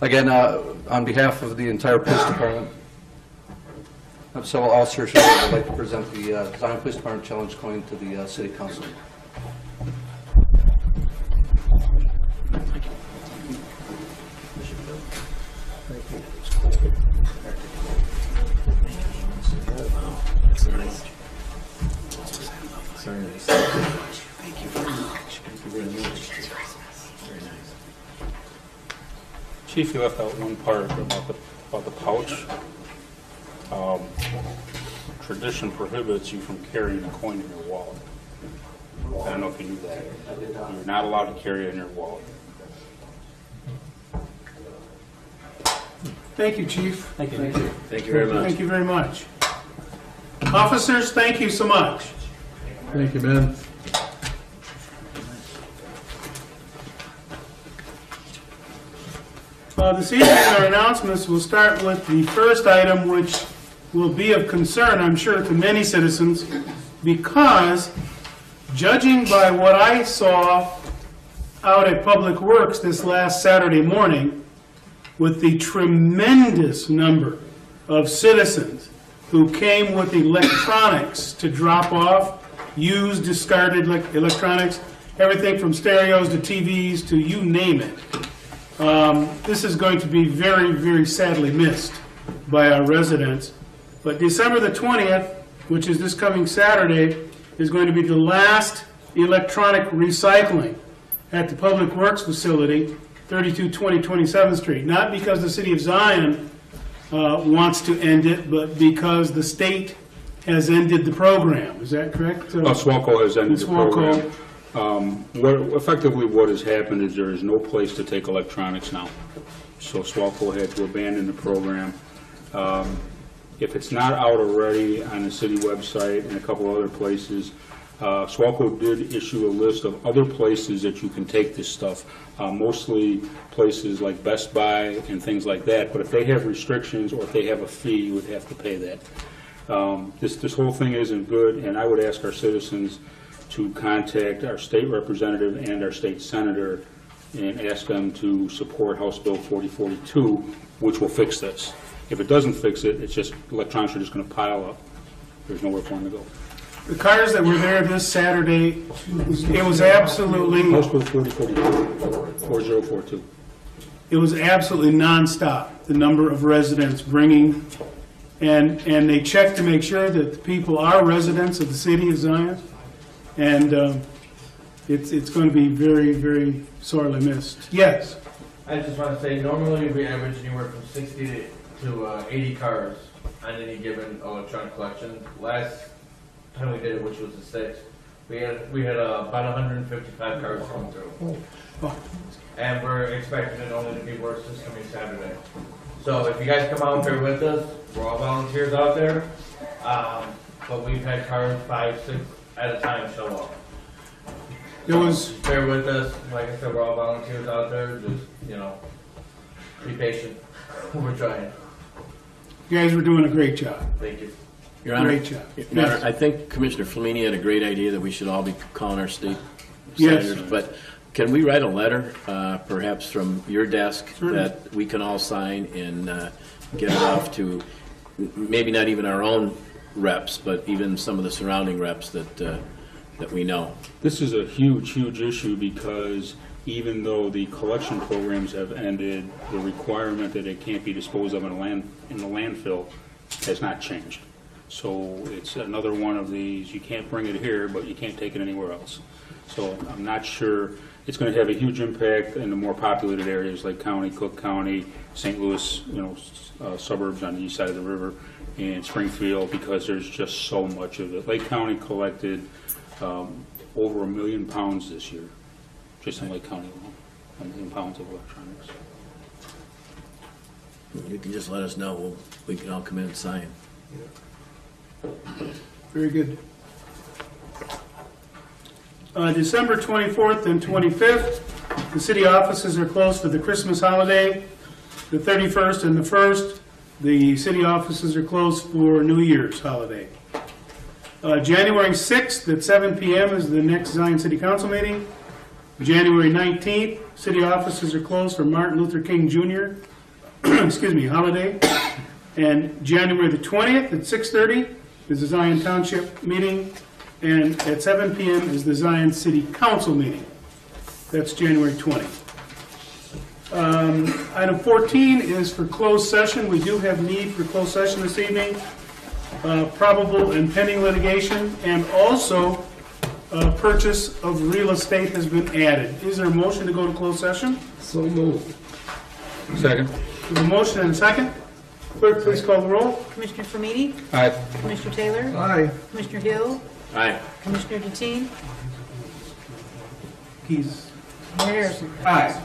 Speaker 5: Again, on behalf of the entire police department, I have several officers here that would like to present the Zion Police Department challenge coin to the City Council.
Speaker 15: Chief, you left out one part about the pouch. Tradition prohibits you from carrying a coin in your wallet. I don't know if you knew that. You're not allowed to carry it in your wallet.
Speaker 1: Thank you, Chief.
Speaker 6: Thank you. Thank you very much.
Speaker 1: Thank you very much. Officers, thank you so much.
Speaker 14: Thank you, man.
Speaker 1: This evening, our announcements will start with the first item, which will be of concern, I'm sure, to many citizens, because judging by what I saw out at Public Works this last Saturday morning, with the tremendous number of citizens who came with electronics to drop off, used, discarded electronics, everything from stereos to TVs to you name it. This is going to be very, very sadly missed by our residents. But December the 20th, which is this coming Saturday, is going to be the last electronic recycling at the Public Works Facility, 3220 27th Street. Not because the City of Zion wants to end it, but because the state has ended the program. Is that correct?
Speaker 15: SWACO has ended the
Speaker 1: SWACO.
Speaker 15: program. Effectively what has happened is there is no place to take electronics now. So SWACO had to abandon the program. If it's not out already on the city website and a couple other places, SWACO did issue a list of other places that you can take this stuff, mostly places like Best Buy and things like that. But if they have restrictions or if they have a fee, you would have to pay that. This whole thing isn't good, and I would ask our citizens to contact our state representative and our state senator and ask them to support House Bill 4042, which will fix this. If it doesn't fix it, it's just electronics are just going to pile up. There's nowhere for them to go.
Speaker 1: The cars that were there this Saturday, it was absolutely...
Speaker 15: House Bill 4042.
Speaker 1: It was absolutely nonstop, the number of residents bringing, and they checked to make sure that the people are residents of the city of Zion, and it's going to be very, very sorely missed. Yes?
Speaker 4: I just want to say, normally we average anywhere from 60 to 80 cars on any given electronic collection. Last time we did it, which was the 6th, we had about 155 cars come through. And we're expecting it only to be worse this coming Saturday. So if you guys come out here with us, we're all volunteers out there. But we've had cars 5, 6 at a time show up. Bear with us. Like I said, we're all volunteers out there. Just, be patient. We're trying.
Speaker 1: You guys were doing a great job.
Speaker 4: Thank you.
Speaker 6: Your Honor,
Speaker 1: Great job.
Speaker 6: Your Honor,
Speaker 1: Yes.
Speaker 6: I think Commissioner Flamini had a great idea that we should all be calling our state
Speaker 1: Yes.
Speaker 6: senators. But can we write a letter, perhaps from your desk, that we can all sign and get it off to maybe not even our own reps, but even some of the surrounding reps that we know?
Speaker 15: This is a huge, huge issue because even though the collection programs have ended, the requirement that it can't be disposed of in the landfill has not changed. So it's another one of these, you can't bring it here, but you can't take it anywhere else. So I'm not sure, it's going to have a huge impact in the more populated areas like County, Cook County, St. Louis, suburbs on the east side of the river, and Springfield, because there's just so much of it. Lake County collected over 1 million pounds this year, just in Lake County alone, 1 million pounds of electronics.
Speaker 6: You can just let us know. We can all come in and sign.
Speaker 1: Very good. December 24th and 25th, the city offices are closed for the Christmas holiday. The 31st and the 1st, the city offices are closed for New Year's holiday. January 6th at 7 p.m. is the next Zion City Council meeting. January 19th, city offices are closed for Martin Luther King Jr. Holiday. And January the 20th at 6:30 is the Zion Township meeting, and at 7 p.m. is the Zion City Council meeting. That's January 20th. Item 14 is for closed session. We do have need for closed session this evening. Probable and pending litigation, and also purchase of real estate has been added. Is there a motion to go to closed session?
Speaker 14: So moved.
Speaker 15: Second.
Speaker 1: There's a motion and a second. Clerk, please call the roll.
Speaker 2: Commissioner Flamini?
Speaker 15: Aye.
Speaker 2: Commissioner Taylor?
Speaker 14: Aye.
Speaker 2: Commissioner Hill?
Speaker 6: Aye.
Speaker 2: Commissioner Deteen?
Speaker 1: Keys.
Speaker 2: Mayor Harrison?
Speaker 1: Aye.